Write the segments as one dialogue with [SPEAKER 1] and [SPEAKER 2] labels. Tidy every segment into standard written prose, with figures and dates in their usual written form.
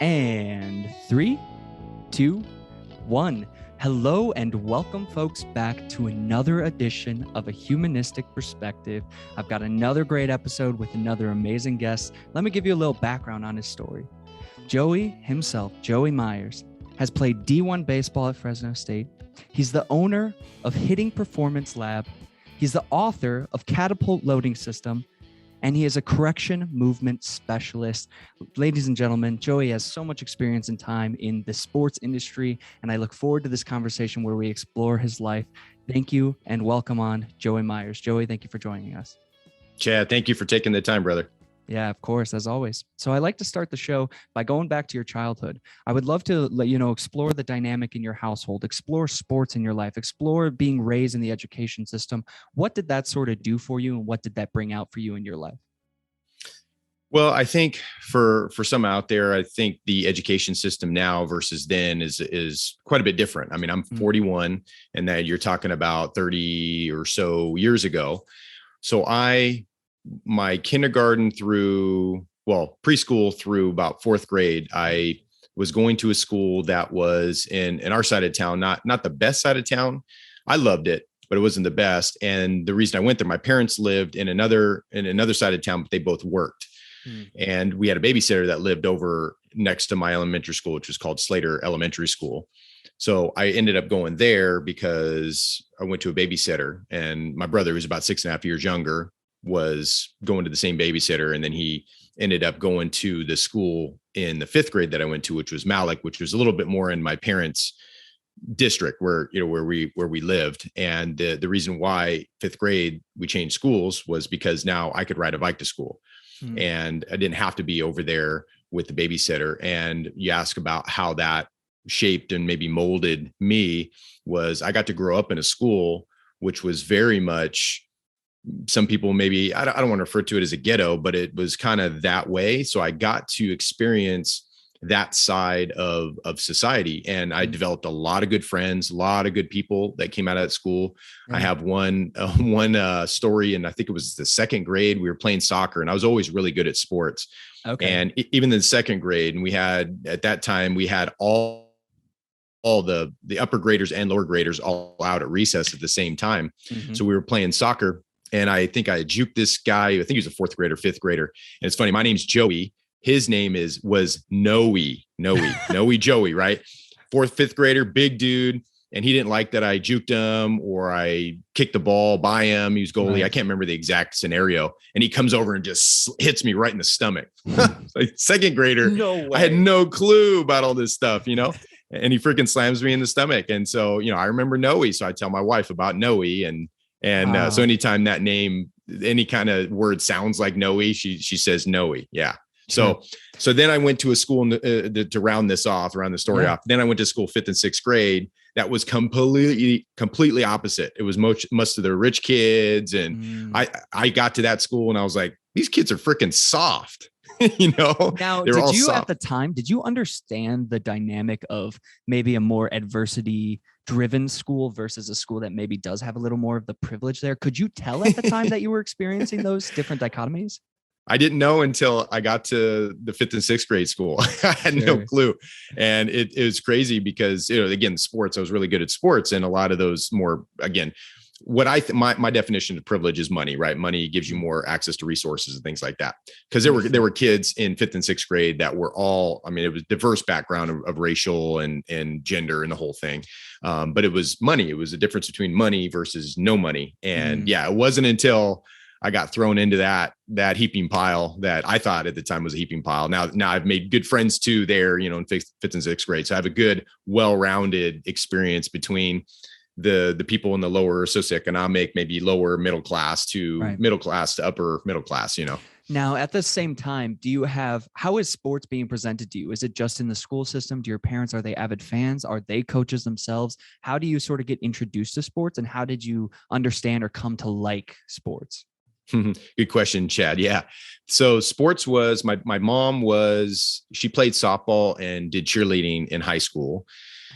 [SPEAKER 1] And 3, 2, 1. Hello and welcome, folks, back to another edition of A Humanistic Perspective. I've got another great episode with another amazing guest. Let me give you a little background on his story. Joey himself, Joey Myers, has played D1 baseball at Fresno State. He's the owner of Hitting Performance Lab. He's the author of Catapult Loading System, and he is a correction movement specialist. Ladies and gentlemen, Joey has so much experience and time in the sports industry, and I look forward to this conversation where we explore his life. Thank you and welcome on Joey Myers. Joey, thank you for joining us.
[SPEAKER 2] Chad, thank you for taking the time, brother.
[SPEAKER 1] Yeah, of course, as always. So I like to start the show by going back to your childhood. I would love to let you know, explore the dynamic in your household, explore sports in your life, explore being raised in the education system. What did that sort of do for you, and what did that bring out for you in your life?
[SPEAKER 2] Well, I think for some out there, I think the education system now versus then is quite a bit different. I mean, I'm 41, and that you're talking about 30 or so years ago. So my kindergarten through, preschool through about fourth grade, I was going to a school that was in our side of town, not the best side of town. I loved it, but it wasn't the best. And the reason I went there, my parents lived in another side of town, but they both worked. And we had a babysitter that lived over next to my elementary school, which was called Slater Elementary School. So I ended up going there because I went to a babysitter, and my brother, who's about 6.5 years younger, was going to the same babysitter. And then he ended up going to the school in the fifth grade that I went to, which was Malik, which was a little bit more in my parents' district where we lived. And the reason why fifth grade we changed schools was because now I could ride a bike to school. And I didn't have to be over there with the babysitter. And you ask about how that shaped and maybe molded me. Was I got to grow up in a school which was very much, some people maybe, I don't want to refer to it as a ghetto, but it was kind of that way. So I got to experience that side of society. And I developed a lot of good friends, a lot of good people that came out of that school. I have one story, and I think it was the second grade. We were playing soccer, and I was always really good at sports. Okay. And even in the second grade, and at that time, we had all the upper graders and lower graders all out at recess at the same time. Mm-hmm. So we were playing soccer, and I think I juked this guy. I think he was a fourth grader, fifth grader. And it's funny. My name's Joey. His name was Noe Joey, right? Fourth, fifth grader, big dude. And he didn't like that I juked him or I kicked the ball by him. He was goalie. Right. I can't remember the exact scenario. And he comes over and just hits me right in the stomach. Like second grader. No way. I had no clue about all this stuff, and he freaking slams me in the stomach. And so, I remember Noe. So I tell my wife about Noe, and wow. So anytime that name, any kind of word sounds like Noe, she says Noe. Yeah. So then I went to a school to round the story off. Then I went to school fifth and sixth grade. That was completely opposite. It was most of the rich kids. And I got to that school and I was like, these kids are freaking soft.
[SPEAKER 1] Now, did you at the time, did you understand the dynamic of maybe a more adversity driven school versus a school that maybe does have a little more of the privilege there? Could you tell at the time that you were experiencing those different dichotomies?
[SPEAKER 2] I didn't know until I got to the fifth and sixth grade school. I had no clue. And it was crazy because, again, sports, I was really good at sports, and a lot of those more, again, what my definition of privilege is money, right? Money gives you more access to resources and things like that. Because there were kids in fifth and sixth grade that were all, it was diverse background of racial and gender and the whole thing. But it was money. It was the difference between money versus no money. And it wasn't until I got thrown into that heaping pile that I thought at the time was a heaping pile. Now I've made good friends too there, in fifth and sixth grade. So I have a good, well-rounded experience between the people in the lower socioeconomic, maybe lower middle class to middle class to upper middle class,
[SPEAKER 1] Now, at the same time, how is sports being presented to you? Is it just in the school system? Do your parents, are they avid fans? Are they coaches themselves? How do you sort of get introduced to sports, and how did you understand or come to like sports?
[SPEAKER 2] Good question, Chad. Yeah. So sports was my mom she played softball and did cheerleading in high school.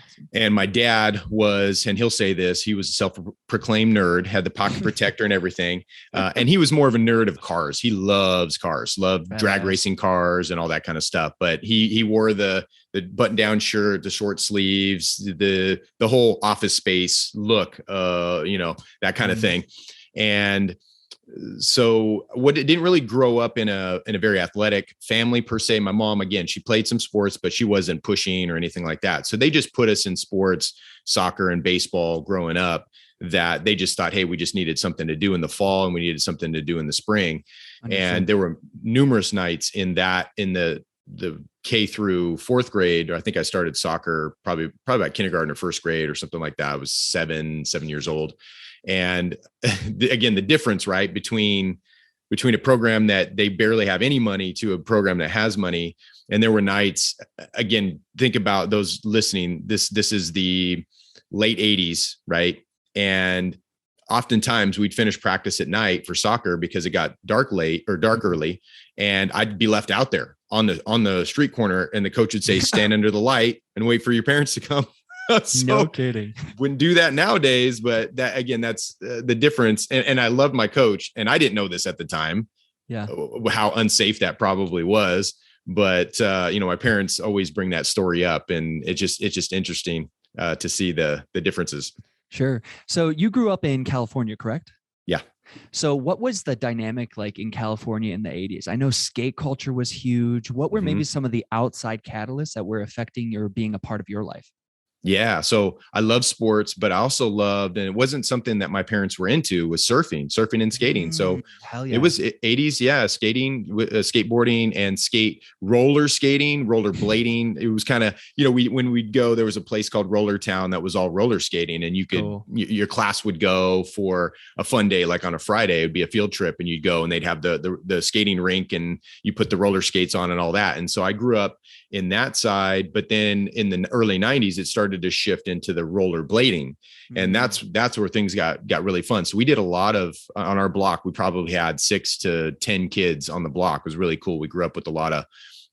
[SPEAKER 1] Awesome.
[SPEAKER 2] And my dad was, and he'll say this, he was a self-proclaimed nerd, had the pocket protector and everything. And he was more of a nerd of cars. He loves cars, loved drag racing cars and all that kind of stuff. But he wore the button-down shirt, the short sleeves, the whole Office Space look, that kind of thing. And so what, it didn't really grow up in a very athletic family per se. My mom, again, she played some sports, but she wasn't pushing or anything like that. So they just put us in sports, soccer and baseball growing up, that they just thought, hey, we just needed something to do in the fall and we needed something to do in the spring. Understood. And there were numerous nights in the K through fourth grade. I think I started soccer probably about kindergarten or first grade or something like that. I was 7 years old. And again, the difference, right, between a program that they barely have any money to a program that has money. And there were nights, again, think about those listening. This is the late 80s, right? And oftentimes we'd finish practice at night for soccer because it got dark early, and I'd be left out there on the street corner, and the coach would say, stand under the light and wait for your parents to come. So
[SPEAKER 1] no kidding.
[SPEAKER 2] Wouldn't do that nowadays, but that, again, that's the difference. And I loved my coach, and I didn't know this at the time, how unsafe that probably was. But my parents always bring that story up, and it's just interesting to see the differences.
[SPEAKER 1] Sure. So you grew up in California, correct?
[SPEAKER 2] Yeah.
[SPEAKER 1] So what was the dynamic like in California in the 80s? I know skate culture was huge. What were maybe some of the outside catalysts that were affecting or being a part of your life?
[SPEAKER 2] Yeah. So I love sports, but I also loved, and it wasn't something that my parents were into, was surfing and skating. So it was 80s. Yeah. Skating, skateboarding and roller skating, roller blading. It was kind of, when we'd go, there was a place called Roller Town that was all roller skating, and you could, your class would go for a fun day. Like on a Friday, it'd be a field trip, and you'd go and they'd have the skating rink, and you put the roller skates on and all that. And so I grew up in that side, but then in the early 90s, it started to shift into the roller blading. And that's where things got really fun. So we did a lot of, on our block, we probably had 6 to 10 kids on the block. It was really cool. We grew up with a lot of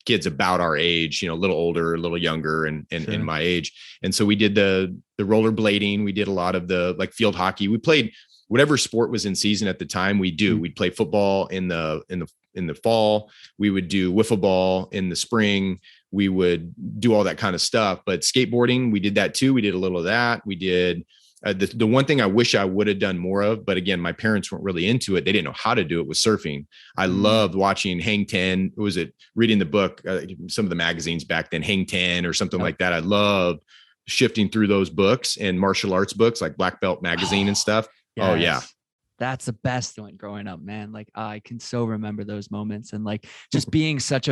[SPEAKER 2] kids about our age, a little older, a little younger, and in my age. And so we did the roller blading. We did a lot of the like field hockey. We played whatever sport was in season at the time. We'd play football in the fall. We would do wiffle ball in the spring. We would do all that kind of stuff. But skateboarding, we did that too. We did a little of that. We did the one thing I wish I would have done more of, but again, my parents weren't really into it. They didn't know how to do it, was surfing. I loved watching Hang 10. Was it reading the book, some of the magazines back then, Hang 10 or something like that. I loved shifting through those books and martial arts books like Black Belt magazine and stuff. Yes. Oh yeah.
[SPEAKER 1] That's the best one growing up, man. Like I can so remember those moments, and like just being such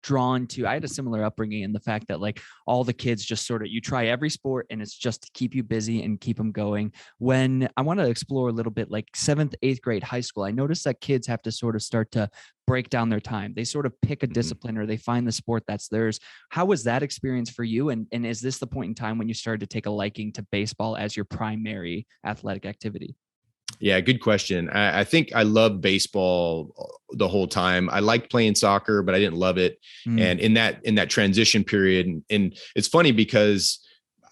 [SPEAKER 1] drawn to, I had a similar upbringing, in the fact that like all the kids just sort of, you try every sport and it's just to keep you busy and keep them going. When I want to explore a little bit, like 7th, 8th grade, high school, I noticed that kids have to sort of start to break down their time. They sort of pick a discipline, or they find the sport that's theirs. How was that experience for you? And is this the point in time when you started to take a liking to baseball as your primary athletic activity?
[SPEAKER 2] Yeah, good question. I think I loved baseball the whole time. I liked playing soccer, but I didn't love it. And in that transition period, and it's funny because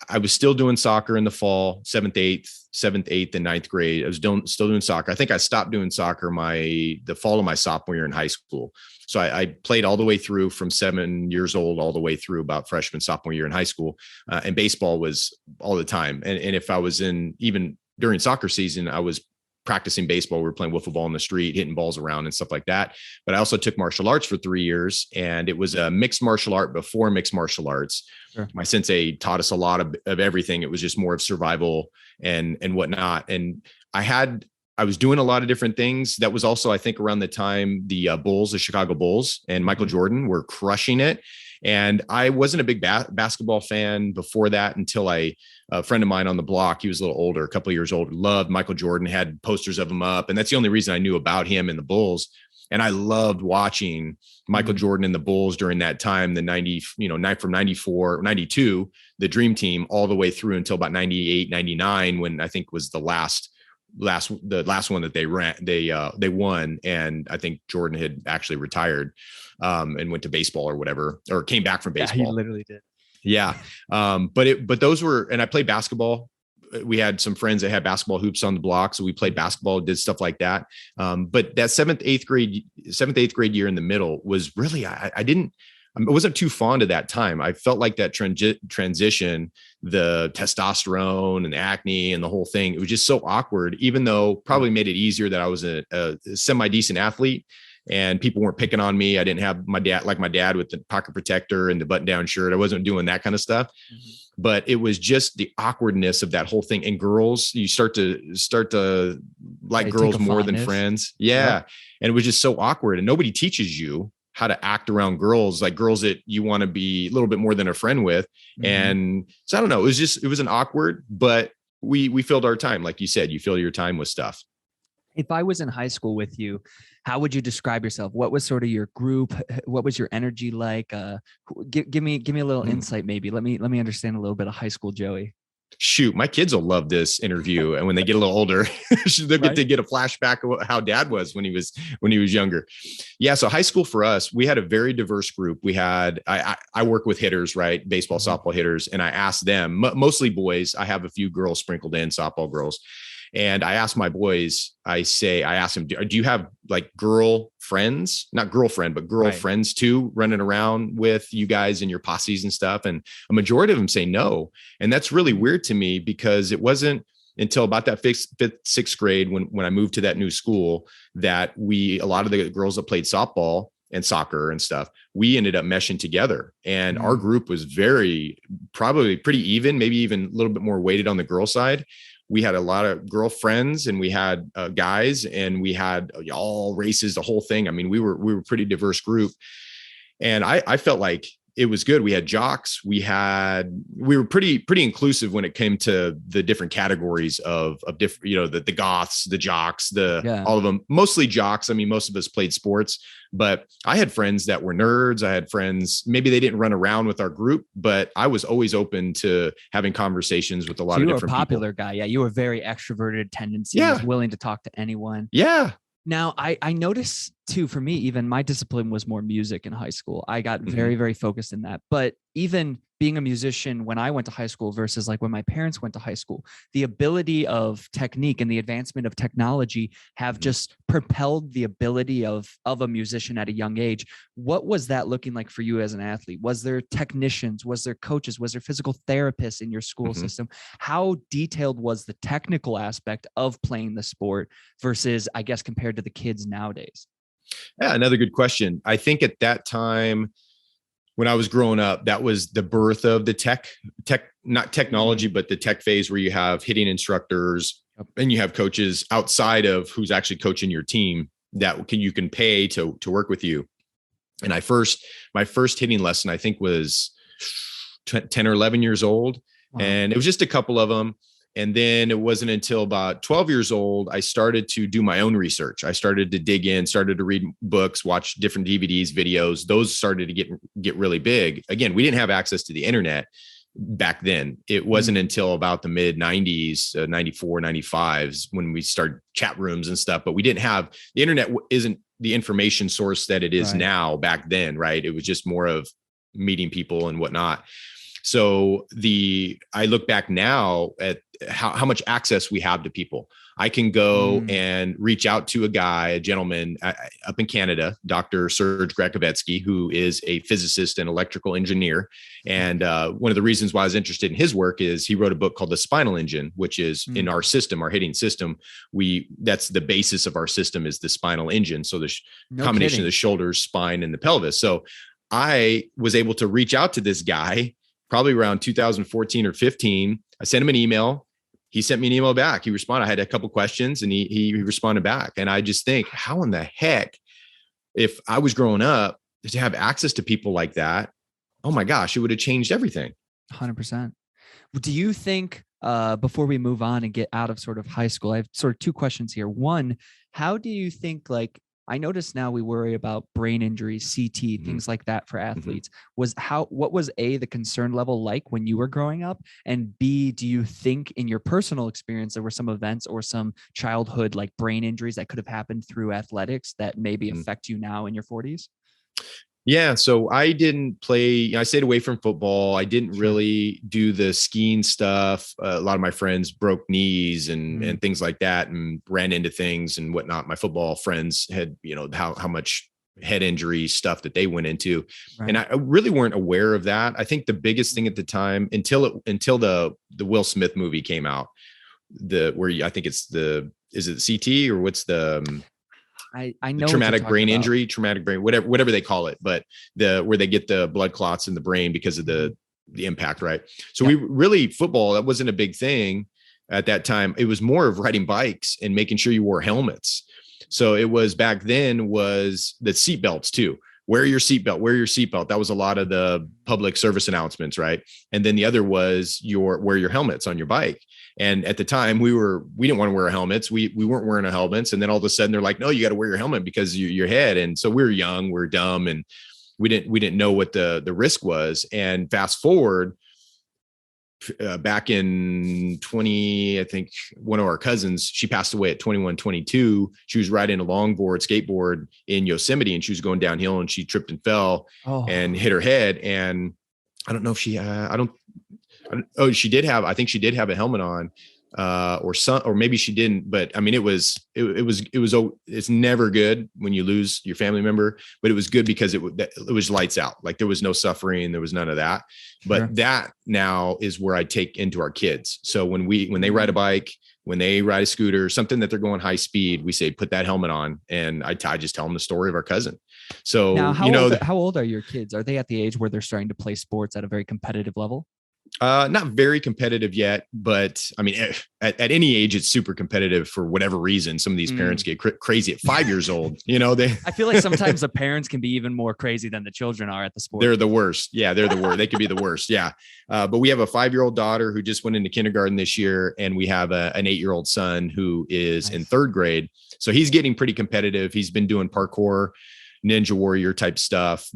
[SPEAKER 2] I was still doing soccer in the fall, 7th, 8th, and 9th grade. I was still doing soccer. I think I stopped doing soccer the fall of my sophomore year in high school. So I played all the way through from 7 years old, all the way through about freshman, sophomore year in high school. And baseball was all the time. And if I was even during soccer season, I was practicing baseball. We were playing wiffle ball in the street, hitting balls around and stuff like that. But I also took martial arts for 3 years, and it was a mixed martial art before mixed martial arts. Sure. My sensei taught us a lot of everything. It was just more of survival and whatnot. And I was doing a lot of different things. That was also, I think, around the time the Chicago Bulls and Michael Jordan were crushing it. And I wasn't a big basketball fan before that until a friend of mine on the block, he was a little older, a couple of years older, loved Michael Jordan, had posters of him up. And that's the only reason I knew about him and the Bulls. And I loved watching Michael Jordan and the Bulls during that time, the 90, from 94, 92, the dream team, all the way through until about 98, 99, when I think was the last one that they won. And I think Jordan had actually retired and went to baseball or whatever, or came back from baseball.
[SPEAKER 1] Yeah, he literally did.
[SPEAKER 2] Yeah. But those were, and I played basketball. We had some friends that had basketball hoops on the block. So we played basketball, did stuff like that. But that seventh, eighth grade year in the middle was really, I wasn't too fond of that time. I felt like that transition, the testosterone and the acne and the whole thing, it was just so awkward, even though probably made it easier that I was a semi-decent athlete and people weren't picking on me. I didn't have my dad with the pocket protector and the button down shirt. I wasn't doing that kind of stuff. Mm-hmm. But it was just the awkwardness of that whole thing. And girls, you start to like girls more than friends. Yeah. Yep. And it was just so awkward. And nobody teaches you how to act around girls, like girls that you want to be a little bit more than a friend with. Mm-hmm. And so I don't know, it was an awkward, but we filled our time. Like you said, you fill your time with stuff.
[SPEAKER 1] If I was in high school with you, how would you describe yourself? What was sort of your group? What was your energy like? Give me a little insight, maybe. Let me understand a little bit of high school Joey.
[SPEAKER 2] Shoot, my kids will love this interview. And when they get a little older, they'll get to get a flashback of how dad was when he was younger. Yeah. So high school for us, we had a very diverse group. We had, I work with hitters, right? Baseball, softball hitters. And I asked them, mostly boys. I have a few girls sprinkled in, softball girls. And I asked my boys, I asked them, do you have like girl friends, not girlfriend, but girl friends too, running around with you guys and your posses and stuff? And a majority of them say no. And that's really weird to me because it wasn't until about that fifth, sixth grade when I moved to that new school that a lot of the girls that played softball and soccer and stuff, we ended up meshing together. And our group was probably pretty even, maybe even a little bit more weighted on the girl side. We had a lot of girlfriends and we had guys and we had all races, the whole thing. I mean, we were a pretty diverse group. And I felt like it was good. We had jocks. We were pretty inclusive when it came to the different categories of different, the goths, the jocks, all of them, mostly jocks. I mean, most of us played sports, but I had friends that were nerds. I had friends, maybe they didn't run around with our group, but I was always open to having conversations with a lot of different people. You were a
[SPEAKER 1] popular guy. Yeah. You were very extroverted tendencies, willing to talk to anyone.
[SPEAKER 2] Yeah.
[SPEAKER 1] Now, I noticed too, for me, even my discipline was more music in high school. I got very, very focused in that. But even being a musician when I went to high school versus like when my parents went to high school, the ability of technique and the advancement of technology have just propelled the ability of a musician at a young age. What was that looking like for you as an athlete? Was there technicians? Was there coaches? Was there physical therapists in your school system? How detailed was the technical aspect of playing the sport versus, I guess, compared to the kids nowadays?
[SPEAKER 2] Yeah, another good question. I think at that time, when I was growing up, that was the birth of the tech, not technology, but the tech phase where you have hitting instructors and you have coaches outside of who's actually coaching your team that you can pay to work with you. And my first hitting lesson, I think was 10 or 11 years old. Wow. And it was just a couple of them. And then it wasn't until about 12 years old, I started to do my own research. I started to dig in, started to read books, watch different DVDs, videos. Those started to get really big. Again, we didn't have access to the internet back then. It wasn't until about the mid 90s, 94, 95s when we started chat rooms and stuff, but we didn't have, the internet isn't the information source that it is now back then, right? It was just more of meeting people and whatnot. So I look back now at how much access we have to people. I can go and reach out to a gentleman up in Canada, Dr. Serge Grakovetsky, who is a physicist and electrical engineer. And one of the reasons why I was interested in his work is he wrote a book called The Spinal Engine, which is in our system, our hitting system. That's the basis of our system is the spinal engine. So the combination of the shoulders, spine, and the pelvis. So I was able to reach out to this guy probably around 2014 or 15. I sent him an email. He sent me an email back. He responded. I had a couple questions and he responded back. And I just think, how in the heck, if I was growing up to have access to people like that, oh my gosh, it would have changed everything.
[SPEAKER 1] 100%. Do you think, before we move on and get out of sort of high school, I have sort of two questions here. One, how do you think, like, I notice now we worry about brain injuries, CT, things like that for athletes. What was A, the concern level like when you were growing up? And B, do you think in your personal experience, there were some events or some childhood like brain injuries that could have happened through athletics that maybe affect you now in your 40s?
[SPEAKER 2] Yeah. So I didn't play, I stayed away from football. I didn't
[SPEAKER 1] Sure.
[SPEAKER 2] really do the skiing stuff. A lot of my friends broke knees and things like that and ran into things and whatnot. My football friends had, how much head injury stuff that they went into. And
[SPEAKER 1] Right.
[SPEAKER 2] I really weren't aware of that. I think the biggest thing at the time until the Will Smith movie came out, I think it's is it CT or what's
[SPEAKER 1] I
[SPEAKER 2] the
[SPEAKER 1] know what you're
[SPEAKER 2] traumatic
[SPEAKER 1] talking
[SPEAKER 2] brain
[SPEAKER 1] about.
[SPEAKER 2] injury, traumatic brain, whatever they call it, but where they get the blood clots in the brain because of the impact, right? So
[SPEAKER 1] Yep.
[SPEAKER 2] we really football, that wasn't a big thing at that time. It was more of riding bikes and making sure you wore helmets. So it was back then was the seat belts too. Wear your seatbelt, wear your seatbelt. That was a lot of the public service announcements, right? And then the other was wear your helmets on your bike. And at the time we didn't want to wear helmets. We weren't wearing our helmets. And then all of a sudden they're like, no, you got to wear your helmet because of your head. And so we were young, we are dumb, and we didn't know what the risk was. And fast forward, back in 20, I think one of our cousins, she passed away at 21, 22. She was riding a skateboard in Yosemite, and she was going downhill and she tripped and fell and hit her head. And I don't know if I think she did have a helmet on, or maybe she didn't, but I mean, it's never good when you lose your family member, but it was good because it was lights out. Like there was no suffering. There was none of that, but that now is where I take into our kids. So when they ride a bike, when they ride a scooter, something that they're going high speed, we say, put that helmet on. And I just tell them the story of our cousin. So
[SPEAKER 1] now, how old are your kids? Are they at the age where they're starting to play sports at a very competitive level?
[SPEAKER 2] Not very competitive yet, but I mean, at any age, it's super competitive for whatever reason. Some of these parents get crazy at 5 years old.
[SPEAKER 1] I feel like sometimes the parents can be even more crazy than the children are at the sport.
[SPEAKER 2] They're the worst. Yeah, they're the worst. They could be the worst. Yeah. But we have a 5-year-old daughter who just went into kindergarten this year. And we have an 8-year-old son who is in 3rd grade. So he's getting pretty competitive. He's been doing parkour, Ninja Warrior type stuff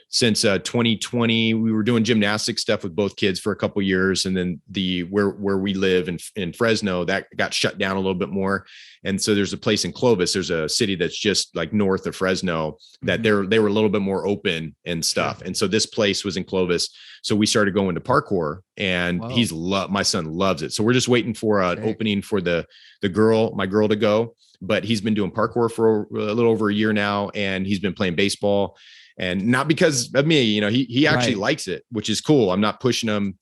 [SPEAKER 2] since 2020. We were doing gymnastic stuff with both kids for a couple of years. And then where we live in Fresno, that got shut down a little bit more. And so there's a place in Clovis. There's a city that's just like north of Fresno that they were a little bit more open and stuff. And so this place was in Clovis. So we started going to parkour, and my son loves it. So we're just waiting for an opening for my girl to go, but he's been doing parkour for a little over a year now. And he's been playing baseball. And not because of me, he actually likes it, which is cool. I'm not pushing him,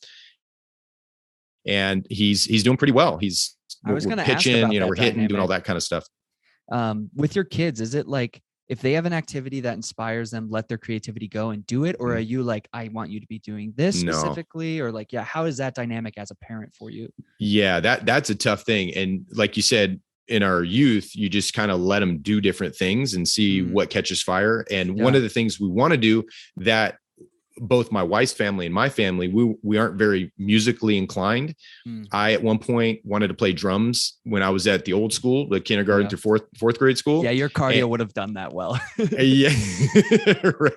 [SPEAKER 2] and he's doing pretty well. We're pitching, we're hitting, doing all that kind of stuff.
[SPEAKER 1] With your kids, is it like if they have an activity that inspires them, let their creativity go and do it? Or are you like, I want you to be doing this specifically? Or like, how is that dynamic as a parent for you?
[SPEAKER 2] Yeah, that's a tough thing. And like you said, in our youth, you just kind of let them do different things and see what catches fire. And one of the things we want to do that both my wife's family and my family, we aren't very musically inclined. I, at one point, wanted to play drums when I was at the old school, the kindergarten through fourth grade school.
[SPEAKER 1] Yeah. Your cardio would have done that well.
[SPEAKER 2] Yeah.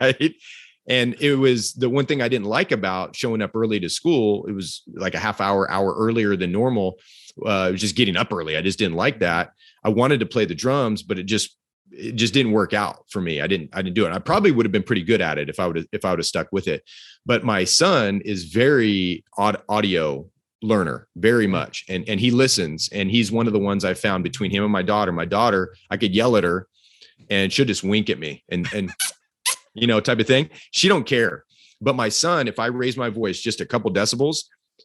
[SPEAKER 2] Right. And it was the one thing I didn't like about showing up early to school. It was like a hour earlier than normal. It was just getting up early. I just didn't like that. I wanted to play the drums, but it just didn't work out for me. I didn't do it. I probably would have been pretty good at it if I would have stuck with it. But my son is very audio learner, very much. And he listens, and he's one of the ones I found between him and my daughter, I could yell at her and she'll just wink at me and type of thing. She don't care. But my son, if I raise my voice just a couple decibels,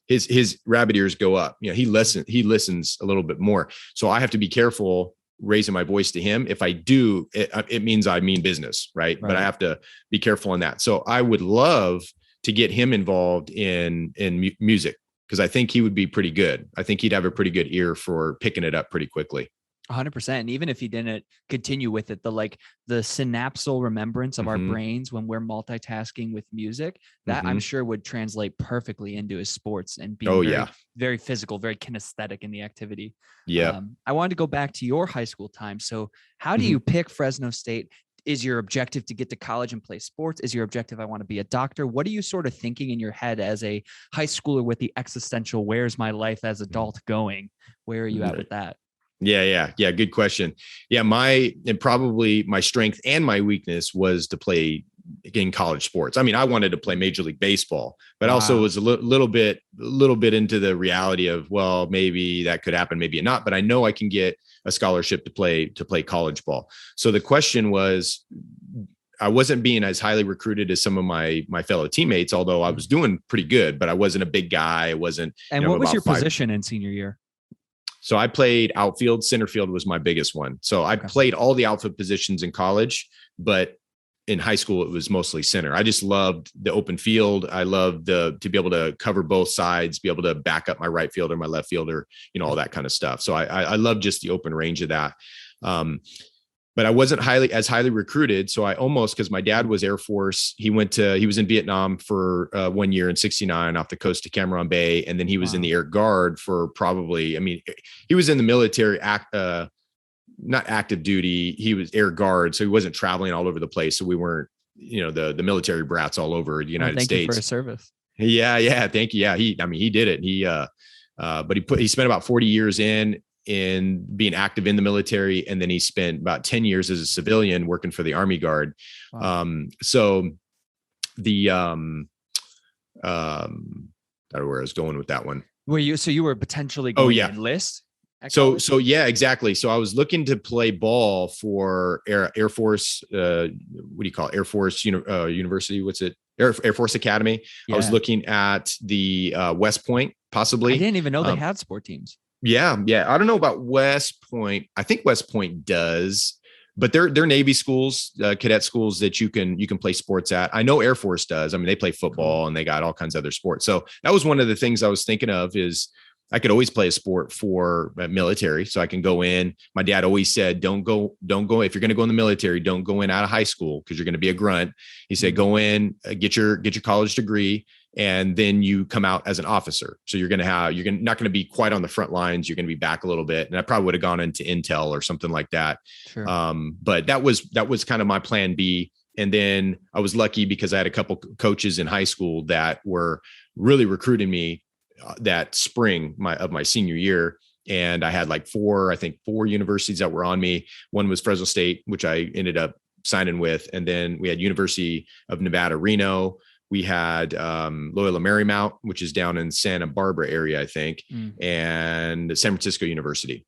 [SPEAKER 2] his rabbit ears go up. He listens a little bit more. So I have to be careful raising my voice to him. If I do, it means I mean business, right? But I have to be careful on that. So I would love to get him involved in music, because I think he would be pretty good. I think he'd have a pretty good ear for picking it up pretty quickly.
[SPEAKER 1] 100%. And even if he didn't continue with it, the synapsal remembrance of our brains when we're multitasking with music, that I'm sure would translate perfectly into his sports and being very physical, very kinesthetic in the activity.
[SPEAKER 2] Yeah.
[SPEAKER 1] I wanted to go back to your high school time. So how do you pick Fresno State? Is your objective to get to college and play sports? Is your objective, I want to be a doctor? What are you sort of thinking in your head as a high schooler with the existential, where's my life as adult going? Where are you at with that?
[SPEAKER 2] Yeah. Good question. Yeah. Probably my strength and my weakness was to play in college sports. I mean, I wanted to play Major League Baseball, but
[SPEAKER 1] Wow.
[SPEAKER 2] also was a little bit into the reality of, well, maybe that could happen, maybe not, but I know I can get a scholarship to play college ball. So the question was, I wasn't being as highly recruited as some of my fellow teammates, although I was doing pretty good, but I wasn't a big guy. I wasn't.
[SPEAKER 1] And what was your position in senior year?
[SPEAKER 2] So I played outfield. Center field was my biggest one. So I played all the outfield positions in college, but in high school, it was mostly center. I just loved the open field. I loved to be able to cover both sides, be able to back up my right fielder, my left fielder, all that kind of stuff. So I love just the open range of that. But I wasn't highly recruited. So I almost, because my dad was Air Force, he was in Vietnam for 1 year in 1969 off the coast of Cam Bay. And then he was in the Air Guard for he was in the military not active duty. He was Air Guard. So he wasn't traveling all over the place. So we weren't, the military brats all over the United States.
[SPEAKER 1] Thank you for his service.
[SPEAKER 2] Yeah. Thank you. Yeah. He did it. But he spent about 40 years in being active in the military. And then he spent about 10 years as a civilian working for the Army Guard. Wow. So the, I don't know where I was going with that one.
[SPEAKER 1] You were potentially going to enlist?
[SPEAKER 2] So yeah, exactly. So I was looking to play ball for Air Force. What do you call it? Air Force University? What's it? Air Force Academy. Yeah. I was looking at the West Point, possibly.
[SPEAKER 1] I didn't even know they had sport teams.
[SPEAKER 2] Yeah. I don't know about West Point. I think West Point does, but they're Navy schools, cadet schools that you can play sports at. I know Air Force does. I mean, they play football and they got all kinds of other sports. So that was one of the things I was thinking of is I could always play a sport for military. So I can go in. My dad always said, don't go. If you're going to go in the military, don't go in out of high school because you're going to be a grunt. He said, go in, get your college degree, and then you come out as an officer. So you're not going to be quite on the front lines. You're going to be back a little bit. And I probably would have gone into Intel or something like that. Sure. But that was kind of my plan B. And then I was lucky because I had a couple coaches in high school that were really recruiting me that spring of my senior year. And I had like four universities that were on me. One was Fresno State, which I ended up signing with. And then we had University of Nevada, Reno. We had Loyola Marymount, which is down in Santa Barbara area, I think, and San Francisco University.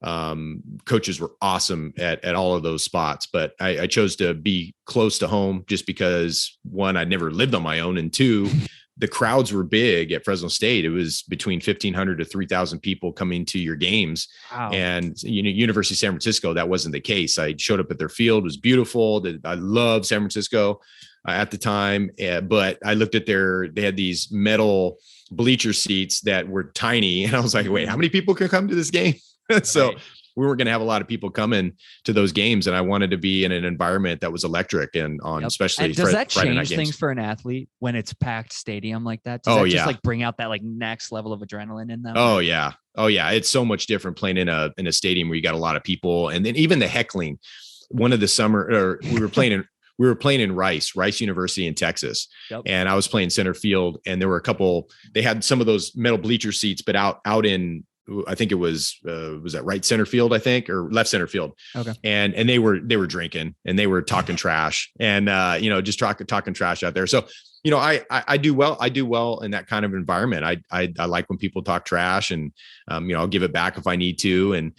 [SPEAKER 2] Coaches were awesome at all of those spots, but I chose to be close to home just because, one, I'd never lived on my own, and two, the crowds were big at Fresno State. It was between 1,500 to 3,000 people coming to your games. Wow. And University of San Francisco, that wasn't the case. I showed up at their field. It was beautiful. I loved San Francisco at the time. But I looked at they had these metal bleacher seats that were tiny. And I was like, wait, how many people can come to this game? So right. We weren't going to have a lot of people coming to those games. And I wanted to be in an environment that was electric and on, especially
[SPEAKER 1] and does that change things for an athlete when it's packed stadium like that? Does that just like bring out that like next level of adrenaline in them?
[SPEAKER 2] Oh yeah. It's so much different playing in a stadium where you got a lot of people. And then even the heckling. One of the summer, we were playing in Rice University in Texas. Yep. And I was playing center field, and there were they had some of those metal bleacher seats, but out in, I think it was that right center field, I think, or left center field. Okay. And they were drinking and they were talking trash and, just talking trash out there. So, I do well. I do well in that kind of environment. I like when people talk trash, and, I'll give it back if I need to. And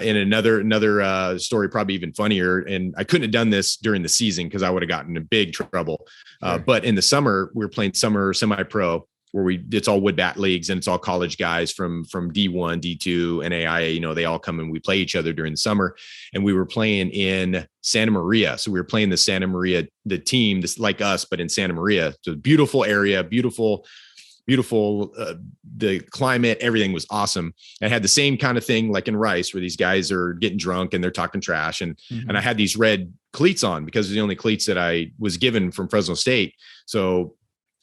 [SPEAKER 2] in another story, probably even funnier, and I couldn't have done this during the season because I would have gotten in big trouble. Sure. But in the summer, we were playing summer semi-pro, where it's all wood bat leagues and it's all college guys from D1, D2, NAIA, they all come and we play each other during the summer. And we were playing in Santa Maria. So we were playing the Santa Maria, the team, this like us, but in Santa Maria. So beautiful area, beautiful, the climate, everything was awesome. I had the same kind of thing like in Rice, where these guys are getting drunk and they're talking trash. And I had these red cleats on because they're the only cleats that I was given from Fresno State. So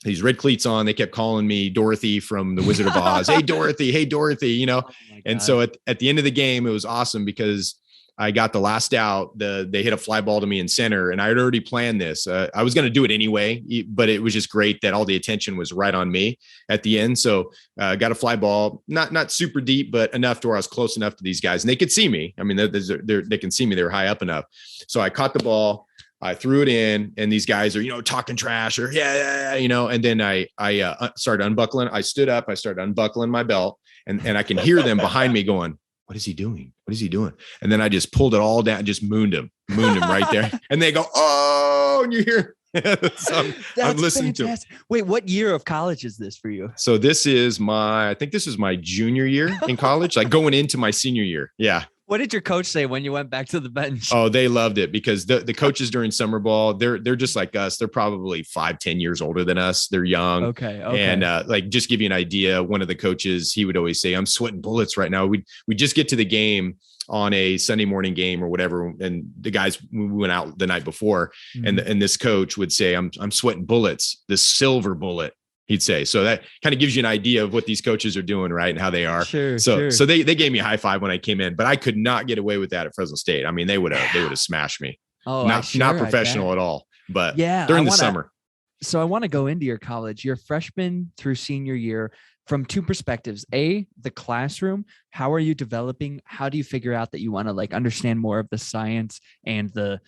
[SPEAKER 2] these red cleats on, they kept calling me Dorothy from the Wizard of Oz. Hey, Dorothy, Oh and so at the end of the game, it was awesome because I got the last out. They hit a fly ball to me in center, and I had already planned this. I was going to do it anyway, but it was just great that all the attention was right on me at the end. So got a fly ball, not super deep, but enough to where I was close enough to these guys, and they could see me. I mean, they can see me. They were high up enough. So I caught the ball. I threw it in, and these guys are, talking trash or and then I started unbuckling. I stood up, I started unbuckling my belt, and I can hear them behind me going, what is he doing? What is he doing? And then I just pulled it all down, just mooned him right there. And they go, oh, and you hear, so I'm listening fantastic.
[SPEAKER 1] To. Wait, what year of college is this for you?
[SPEAKER 2] So I think this is my junior year in college, like going into my senior year. Yeah.
[SPEAKER 1] What did your coach say when you went back to the bench?
[SPEAKER 2] Oh, they loved it because the coaches during summer ball, they're just like us. They're probably 5-10 years older than us. They're young.
[SPEAKER 1] Okay.
[SPEAKER 2] And like, just give you an idea, one of the coaches, he would always say, I'm sweating bullets right now. We just get to the game on a Sunday morning game or whatever. And the guys, we went out the night before, and this coach would say, I'm sweating bullets, the silver bullet. He'd say. So that kind of gives you an idea of what these coaches are doing, right? And how they are.
[SPEAKER 1] Sure.
[SPEAKER 2] So they gave me a high five when I came in, but I could not get away with that at Fresno State. I mean, they would have smashed me.
[SPEAKER 1] Oh,
[SPEAKER 2] not professional at all, but during the summer.
[SPEAKER 1] So I want to go into your college, your freshman through senior year, from two perspectives. A, the classroom. How are you developing? How do you figure out that you want to like understand more of the science and the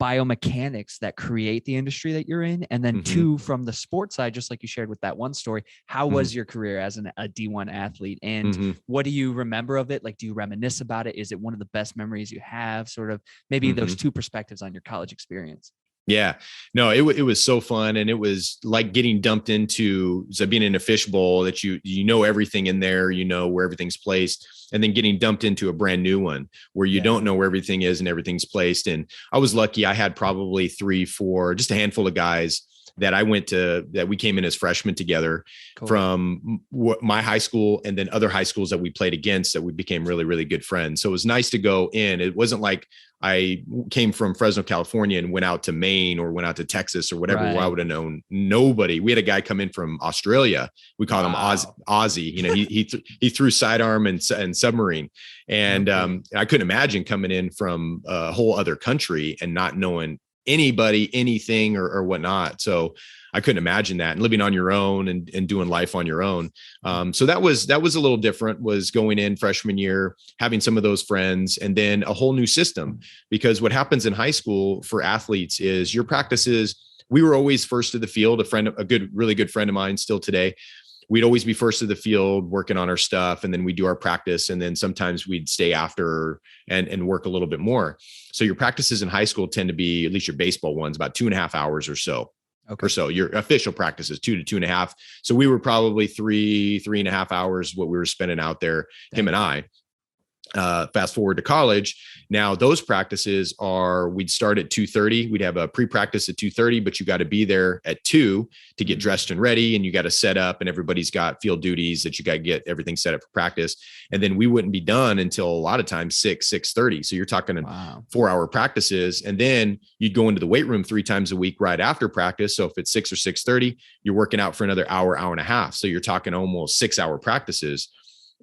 [SPEAKER 1] biomechanics that create the industry that you're in? And then two, from the sports side, just like you shared with that one story, how was your career as a D1 athlete? And what do you remember of it? Like, do you reminisce about it? Is it one of the best memories you have? Sort of maybe those two perspectives on your college experience.
[SPEAKER 2] Yeah, no, it was so fun. And it was like getting dumped into, so being in a fishbowl that you know everything in there, you know where everything's placed, and then getting dumped into a brand new one where you don't know where everything is and everything's placed. And I was lucky. I had probably 3-4, just a handful of guys that we came in as freshmen together from my high school, and then other high schools that we played against that we became really, really good friends. So it was nice to go in. It wasn't like I came from Fresno, California and went out to Maine or went out to Texas or whatever, where I would have known nobody. We had a guy come in from Australia. We called him Aussie. You know, he threw sidearm and submarine. And I couldn't imagine coming in from a whole other country and not knowing anybody, anything or whatnot. So I couldn't imagine that, and living on your own and doing life on your own. So that was a little different, was going in freshman year, having some of those friends, and then a whole new system. Because what happens in high school for athletes is your practices, we were always first to the field. Really good friend of mine still today, we'd always be first to the field working on our stuff. And then we do our practice. And then sometimes we'd stay after and work a little bit more. So your practices in high school tend to be, at least your baseball ones, about 2.5 hours or so.
[SPEAKER 1] Okay.
[SPEAKER 2] Or so. Your official practice is 2 to 2.5. So we were probably 3.5 hours what we were spending out there, him and I. Fast forward to college. Now those practices we'd start at 2:30. We'd have a pre-practice at 2:30, but you got to be there at 2 to get dressed and ready. And you got to set up, and everybody's got field duties that you got to get everything set up for practice. And then we wouldn't be done until a lot of times 6:30. So you're talking 4-hour practices. And then you'd go into the weight room 3 times a week right after practice. So if it's 6 or 6:30, you're working out for another hour and a half. So you're talking almost 6-hour practices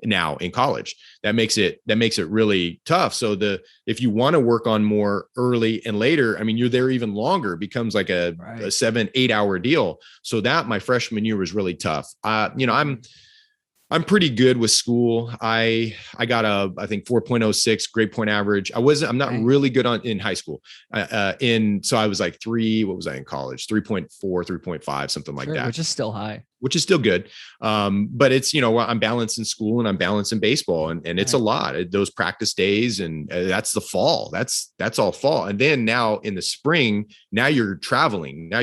[SPEAKER 2] now in college. That makes it really tough. So if you want to work on more early and later, I mean, you're there even longer. It becomes like a 7-8 hour deal. So that my freshman year was really tough. I'm pretty good with school. I got I think 4.06 grade point average. I'm not really good in high school. So I was like what was I in college? 3.4, 3.5, something like that.
[SPEAKER 1] Which is still high. Which
[SPEAKER 2] is still good. But it's, I'm balanced in school and I'm balanced in baseball, and it's a lot. Those practice days, and that's the fall. That's all fall. And then now in the spring, now you're traveling. Now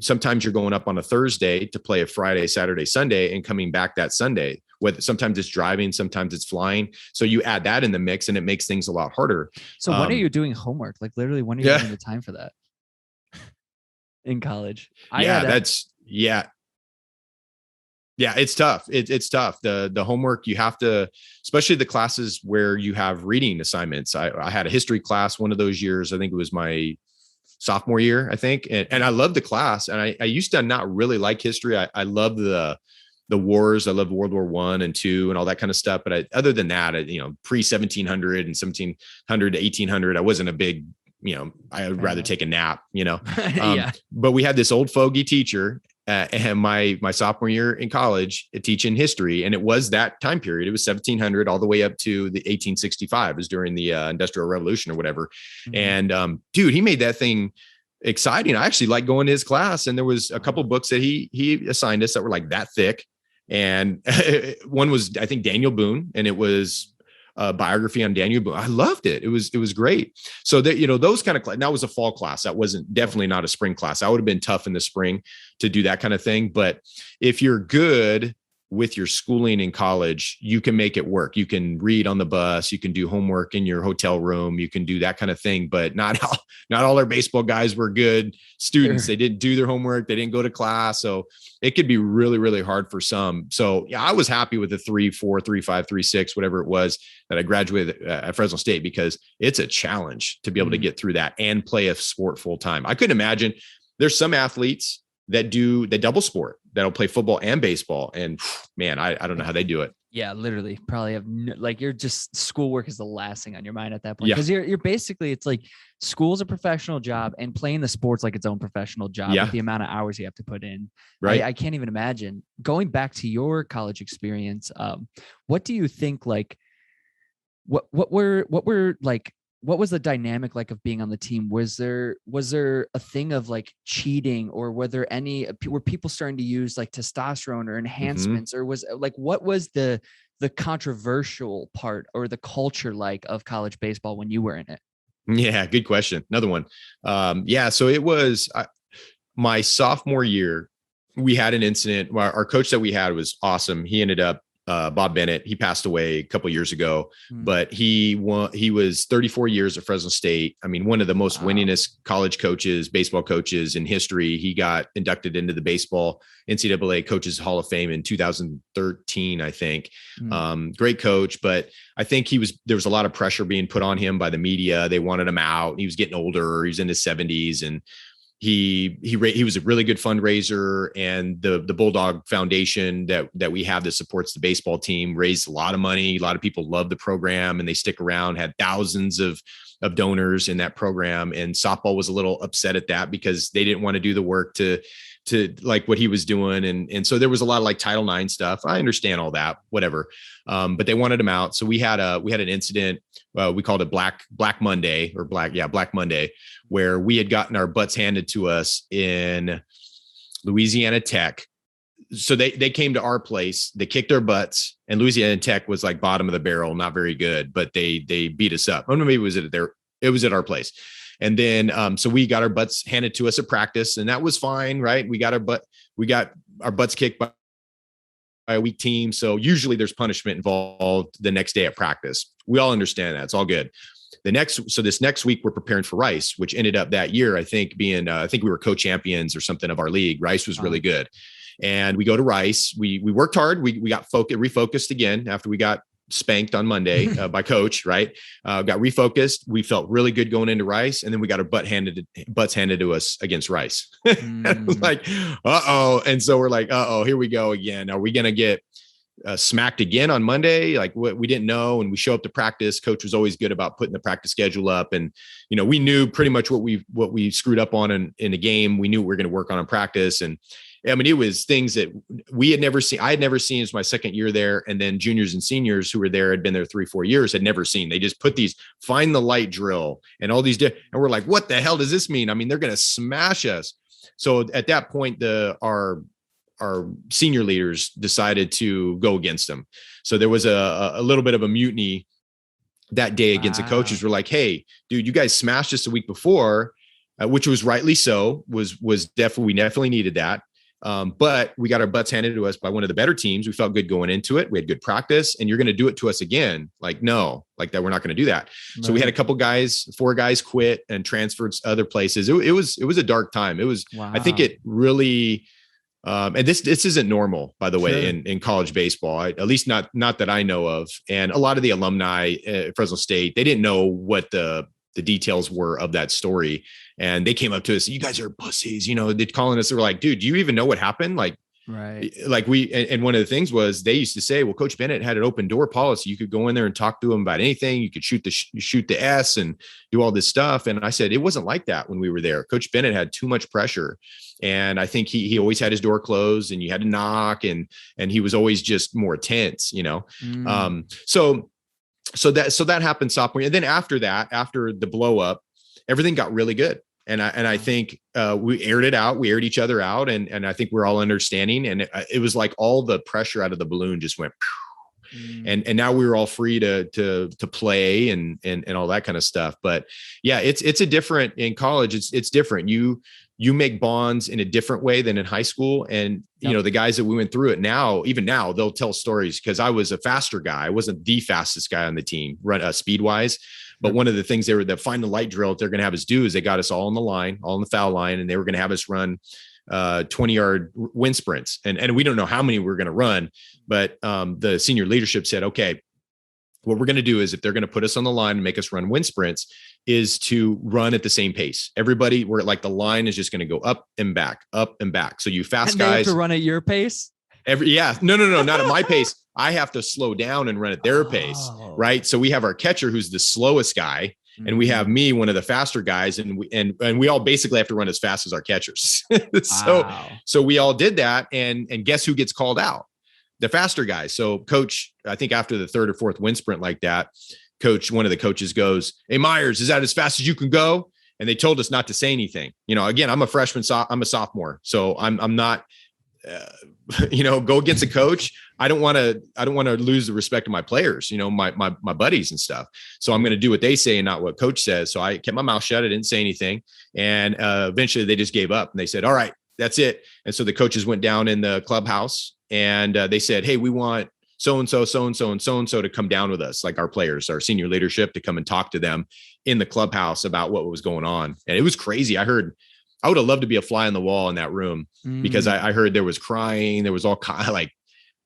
[SPEAKER 2] sometimes you're going up on a Thursday to play a Friday, Saturday, Sunday, and coming back that Sunday. Whether sometimes it's driving, sometimes it's flying. So you add that in the mix, and it makes things a lot harder.
[SPEAKER 1] So when are you doing homework? Like literally, when are you having the time for that in college?
[SPEAKER 2] Yeah, it's tough. It's tough. The homework, you have to, especially the classes where you have reading assignments. I had a history class one of those years. I think it was my sophomore year, I think. And I loved the class. And I used to not really like history. I love the wars. I love World War I and II and all that kind of stuff. But other than that, pre 1700 and 1700 to 1800, I wasn't a big, I would rather take a nap,
[SPEAKER 1] Yeah.
[SPEAKER 2] But we had this old fogey teacher, and my sophomore year in college teaching history. And it was that time period. It was 1700 all the way up to the 1865. It was during the Industrial Revolution or whatever. Mm-hmm. And dude, he made that thing exciting. I actually like going to his class, and there was a couple books that he assigned us that were like that thick. And one was, I think, Daniel Boone, and it was a biography on Daniel Boone. I loved it. It was great. So that, those kind of class, that was a fall class. That wasn't definitely not a spring class. That would have been tough in the spring to do that kind of thing. But if you're good with your schooling in college, you can make it work. You can read on the bus, you can do homework in your hotel room, you can do that kind of thing. But not all our baseball guys were good students. Sure. They didn't do their homework, they didn't go to class. So it could be really, really hard for some. So yeah, I was happy with the 3.4, 3.5, 3.6, whatever it was that I graduated at Fresno State, because it's a challenge to be able to get through that and play a sport full time. I couldn't imagine. There's some athletes that double sport, that'll play football and baseball. And man, I don't know how they do it.
[SPEAKER 1] Yeah, literally probably have you're just, schoolwork is the last thing on your mind at that point. Because you're basically, it's like school's a professional job and playing the sport's like its own professional job with the amount of hours you have to put in. Right. I can't even imagine. Going back to your college experience, what do you think, like, what was the dynamic like of being on the team? Was there a thing of like cheating, or were people starting to use like testosterone or enhancements, or was like, what was the controversial part or the culture like of college baseball when you were in it?
[SPEAKER 2] Yeah, good question. Another one. So it was my sophomore year. We had an incident. Our coach that we had was awesome. He ended up, Bob Bennett, he passed away a couple of years ago, but he was 34 years at Fresno State. I mean, one of the most winningest college coaches, baseball coaches in history. He got inducted into the baseball NCAA Coaches Hall of Fame in 2013, I think. Great coach, but I think there was a lot of pressure being put on him by the media. They wanted him out. He was getting older. He was in his 70s, and he was a really good fundraiser, and the Bulldog Foundation that we have that supports the baseball team raised a lot of money. A lot of people love the program and they stick around, had thousands of donors in that program. And softball was a little upset at that because they didn't want to do the work to like what he was doing. And so there was a lot of like Title IX stuff. I understand all that, whatever. But they wanted him out. So we had an incident. We called it Black Monday, Black Monday, where we had gotten our butts handed to us in Louisiana Tech. So they came to our place, they kicked our butts, and Louisiana Tech was like bottom of the barrel, not very good, but they beat us up. I don't know, maybe it was at our place. And then, so we got our butts handed to us at practice, and that was fine. Right. We got our butts kicked by a weak team. So usually there's punishment involved the next day at practice. We all understand that. It's all good. This next week we're preparing for Rice, which ended up that year, I think being, I think we were co-champions or something of our league. Rice was really good. And we go to Rice. We worked hard. We got refocused again after we got spanked on Monday by coach, right? Got refocused. We felt really good going into Rice. And then we got our butts handed to us against Rice. Like, uh-oh. And so we're like, uh-oh, here we go again. Are we going to get smacked again on Monday? Like, what we didn't know. And we show up to practice. Coach was always good about putting the practice schedule up. And, we knew pretty much what we screwed up on in a game. We knew what we were going to work on in practice. And I mean, it was things that we had never seen. I had never seen. It was my second year there. And then juniors and seniors who were there, had been there 3-4 years, had never seen. They just put these find the light drill and all these, and we're like, what the hell does this mean? I mean, they're going to smash us. So at that point, our senior leaders decided to go against them. So there was a little bit of a mutiny that day against the coaches. We're like, hey, dude, you guys smashed us the week before, which was rightly so, we definitely needed that. But we got our butts handed to us by one of the better teams. We felt good going into it. We had good practice, and you're going to do it to us again. Like, no, like that. We're not going to do that. Right. So we had a 4 guys quit and transferred other places. It was a dark time. It was, wow. I think it really, and this isn't normal, by the way, in college baseball, at least not that I know of. And a lot of the alumni at Fresno State, they didn't know what the details were of that story. And they came up to us, you guys are pussies, they're calling us. They were like, dude, do you even know what happened? Like,
[SPEAKER 1] Right.
[SPEAKER 2] Like and one of the things was they used to say, well, Coach Bennett had an open door policy. You could go in there and talk to him about anything. You could shoot the S and do all this stuff. And I said, it wasn't like that when we were there. Coach Bennett had too much pressure. And I think he always had his door closed and you had to knock, and he was always just more tense, So that happened sophomore year. And then after that, after the blow up, everything got really good. And I think we aired it out. We aired each other out. And I think we're all understanding. And it was like all the pressure out of the balloon just went. And now we were all free to play and all that kind of stuff. But yeah, it's a different in college. It's different. You make bonds in a different way than in high school. And, the guys that we went through it even now, they'll tell stories, because I was a faster guy. I wasn't the fastest guy on the team speed wise. But one of the things the find the light drill that they're going to have us do is they got us all on the line, all on the foul line, and they were going to have us run 20-yard wind sprints. And we don't know how many we're going to run, but the senior leadership said, okay, what we're going to do is if they're going to put us on the line and make us run wind sprints is to run at the same pace. Everybody, we're like the line is just going to go up and back, up and back. So you fast guys
[SPEAKER 1] have to run at your pace.
[SPEAKER 2] No, not at my pace. I have to slow down and run at their pace. Right. So we have our catcher, who's the slowest guy. And we have me, one of the faster guys, and we all basically have to run as fast as our catchers. So we all did that. And guess who gets called out? The faster guys. So coach, I think after the third or fourth wind sprint like that, one of the coaches goes, "Hey, Myers, is that as fast as you can go?" And they told us not to say anything. Again, I'm a freshman, I'm a sophomore. So I'm not, go against a coach. I don't want to lose the respect of my players, my buddies and stuff. So I'm going to do what they say and not what coach says. So I kept my mouth shut. I didn't say anything. And eventually they just gave up and they said, "All right, that's it." And so the coaches went down in the clubhouse and they said, "Hey, we want so-and-so, so-and-so, and so-and-so to come down with us, like our players, our senior leadership, to come and talk to them in the clubhouse about what was going on." And it was crazy. I would have loved to be a fly on the wall in that room because I heard there was crying. There was all kind of like,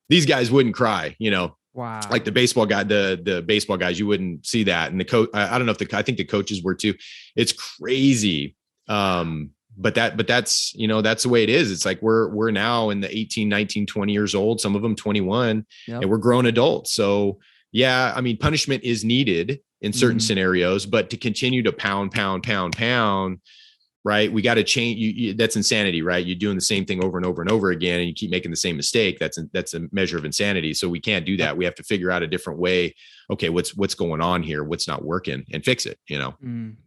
[SPEAKER 2] these guys wouldn't cry,
[SPEAKER 1] Wow.
[SPEAKER 2] Like the baseball guy, the baseball guys, you wouldn't see that. And the coach, I don't know if I think the coaches were too. It's crazy. But that's, that's the way it is. It's like, we're now in the 18, 19, 20 years old, some of them 21, and we're grown adults. So yeah, I mean, punishment is needed in certain scenarios, but to continue to pound, right? We got to change. That's insanity, right? You're doing the same thing over and over and over again, and you keep making the same mistake. That's a measure of insanity. So we can't do that. We have to figure out a different way. Okay, what's going on here? What's not working, and fix it.
[SPEAKER 1] Yeah,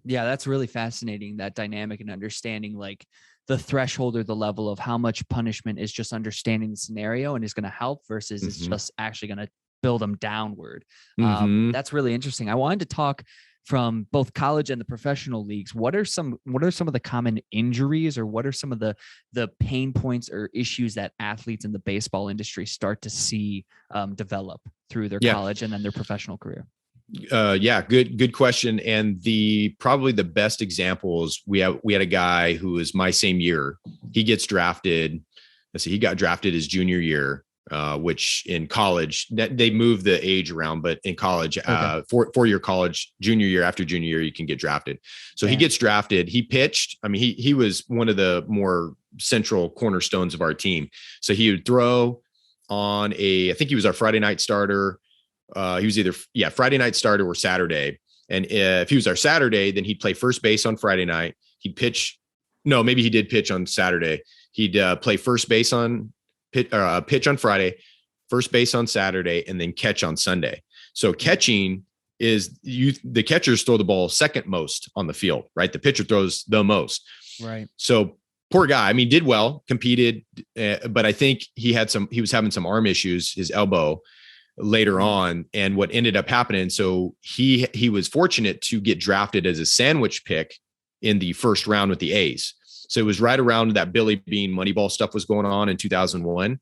[SPEAKER 1] that's really fascinating. That dynamic and understanding, like the threshold or the level of how much punishment is just understanding the scenario and is going to help versus it's just actually going to build them downward. That's really interesting. I wanted to talk from both college and the professional leagues. What are some of the common injuries, or what are some of the pain points or issues that athletes in the baseball industry start to see develop through their college and then their professional career?
[SPEAKER 2] Good question. And probably the best examples, we had a guy who was my same year. He gets drafted. He got drafted his junior year. Which in college they move the age around, but in college, 4-year college, junior year after junior year, you can get drafted. So he gets drafted. He pitched. I mean, he was one of the more central cornerstones of our team. So he would throw on I think he was our Friday night starter. He was either Friday night starter or Saturday. And if he was our Saturday, then he'd play first base on Friday night. He'd pitch. No, maybe he did pitch on Saturday. He'd play first base on pitch on Friday, first base on Saturday, and then catch on Sunday. So catching is the catchers throw the ball second most on the field, right? The pitcher throws the most.
[SPEAKER 1] Right.
[SPEAKER 2] So poor guy. I mean, did well, competed, but I think he was having some arm issues, his elbow later on. And what ended up happening, so he was fortunate to get drafted as a sandwich pick in the first round with the A's. So it was right around that Billy Bean Moneyball stuff was going on in 2001.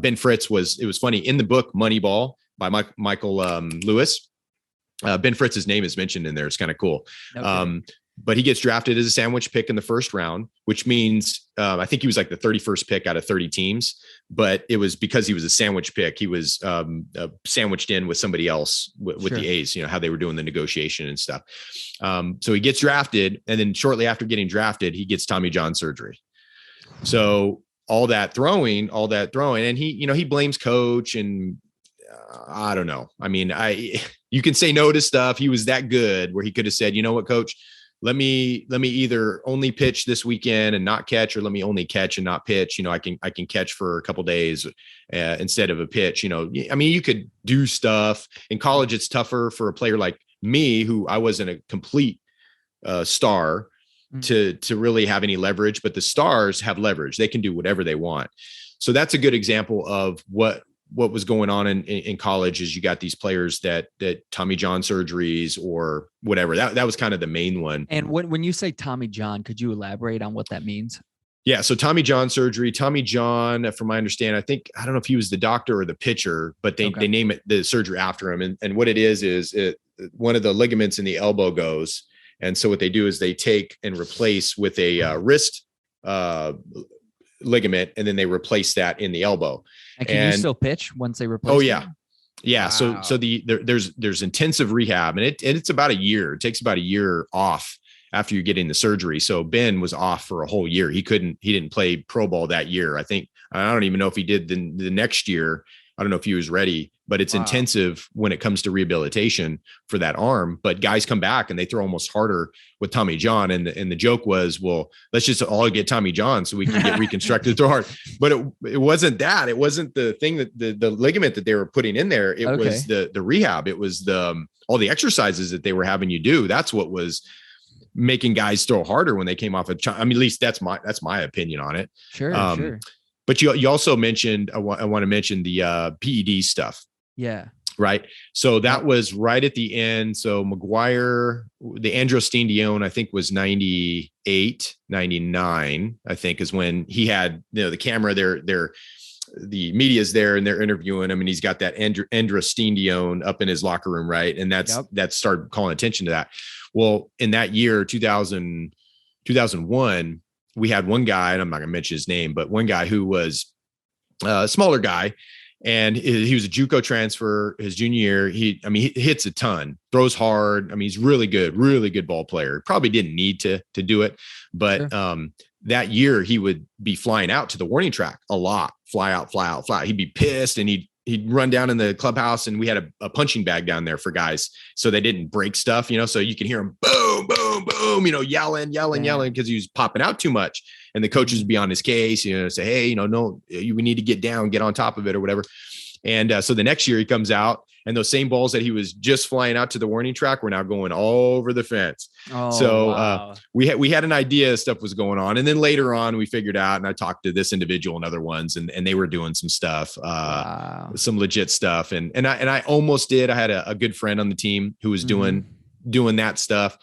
[SPEAKER 2] Ben Fritz it was funny in the book Moneyball by Michael Lewis. Ben Fritz's name is mentioned in there. It's kind of cool. Okay. But he gets drafted as a sandwich pick in the first round, which means I think he was like the 31st pick out of 30 teams, but it was because he was a sandwich pick. He was sandwiched in with somebody else with the A's, how they were doing the negotiation and stuff. So he gets drafted, and then shortly after getting drafted, he gets Tommy John surgery. So all that throwing. And he blames coach and I don't know. I mean, you can say no to stuff. He was that good where he could have said, you know what, coach, let me either only pitch this weekend and not catch, or let me only catch and not pitch. I can catch for a couple days instead of a pitch. I mean, you could do stuff in college. It's tougher for a player like me, who I wasn't a complete star, to really have any leverage, but the stars have leverage. They can do whatever they want. So that's a good example of what was going on in college. Is you got these players that Tommy John surgeries or whatever. That was kind of the main one.
[SPEAKER 1] And when you say Tommy John, could you elaborate on what that means?
[SPEAKER 2] Yeah. So Tommy John surgery, Tommy John, from my understanding, I don't know if he was the doctor or the pitcher, but they name it the surgery after him. And what it is one of the ligaments in the elbow goes. And so what they do is they take and replace with a wrist ligament, and then they replace that in the elbow.
[SPEAKER 1] And can you still pitch once they replace?
[SPEAKER 2] Oh yeah.
[SPEAKER 1] Them?
[SPEAKER 2] Yeah. Wow. So there's intensive rehab, and it's about a year. It takes about a year off after you're getting the surgery. So Ben was off for a whole year. He didn't play pro ball that year. I don't even know if he did the next year. I don't know if he was ready, but it's intensive when it comes to rehabilitation for that arm. But guys come back and they throw almost harder with Tommy John. And the joke was, well, let's just all get Tommy John so we can get reconstructed throw hard. But it wasn't that. It wasn't the thing that the ligament that they were putting in there. It was the rehab. It was all the exercises that they were having you do. That's what was making guys throw harder when they came off I mean, at least that's my opinion on it.
[SPEAKER 1] Sure. Sure.
[SPEAKER 2] But you also mentioned, I want to mention the PED stuff.
[SPEAKER 1] Yeah.
[SPEAKER 2] Right. So that was right at the end. So McGuire, the androstenedione, I think was 98, 99, I think is when he had, the camera there, the media's there and they're interviewing him, and he's got that androstenedione up in his locker room. Right. And that started calling attention to that. Well, in that year, 2001, we had one guy, and I'm not going to mention his name, but one guy who was a smaller guy, and he was a JUCO transfer his junior year. He hits a ton, throws hard. I mean, he's really good ball player. Probably didn't need to do it, but that year he would be flying out to the warning track a lot, fly out. He'd be pissed, and he'd run down in the clubhouse, and we had a punching bag down there for guys so they didn't break stuff, so you can hear him boom, boom, boom, yelling because he was popping out too much. And the coaches would be on his case, say, hey, no, we need to get on top of it or whatever. And so the next year he comes out, and those same balls that he was just flying out to the warning track were now going all over the fence. Wow. We had an idea stuff was going on. And then later on we figured out, and I talked to this individual and other ones, and they were doing some stuff, some legit stuff. And I almost did. I had a good friend on the team who was doing that stuff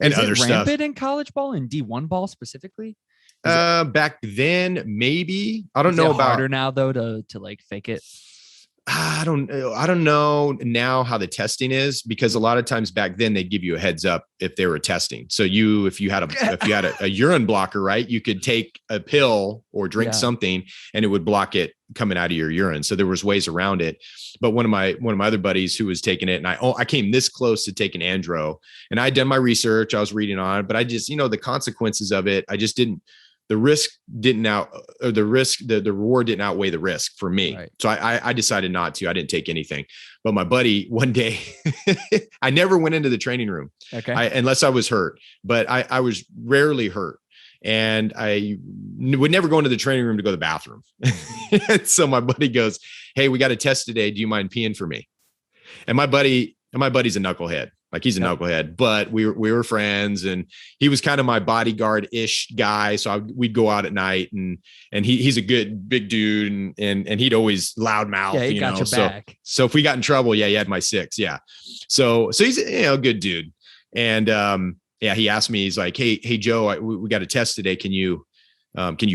[SPEAKER 2] and other stuff.
[SPEAKER 1] Rampant in college ball and D1 ball specifically?
[SPEAKER 2] Back then, maybe. I don't know about
[SPEAKER 1] harder now though to like fake it.
[SPEAKER 2] I don't know now how the testing is, because a lot of times back then they'd give you a heads up if they were testing. So if you had a urine blocker, right, you could take a pill or drink something and it would block it coming out of your urine. So there was ways around it. But one of my other buddies who was taking it, and I came this close to taking andro, and I'd done my research, I was reading on it, but I just, the consequences of it, I just didn't. The reward didn't outweigh the risk for me. Right. So I decided not to. I didn't take anything. But my buddy, one day, I never went into the training room unless I was hurt. But I was rarely hurt. And I would never go into the training room to go to the bathroom. So my buddy goes, hey, we got a test today. Do you mind peeing for me? And my buddy's a knucklehead. Like he's a knucklehead, but we were friends, and he was kind of my bodyguard-ish guy. So we'd go out at night, and he's a good big dude, and he'd always loudmouth.
[SPEAKER 1] Yeah, he got your back.
[SPEAKER 2] So if we got in trouble, he had my six. Yeah. So he's a good dude. And he asked me, he's like, hey Joe, we got a test today. Can you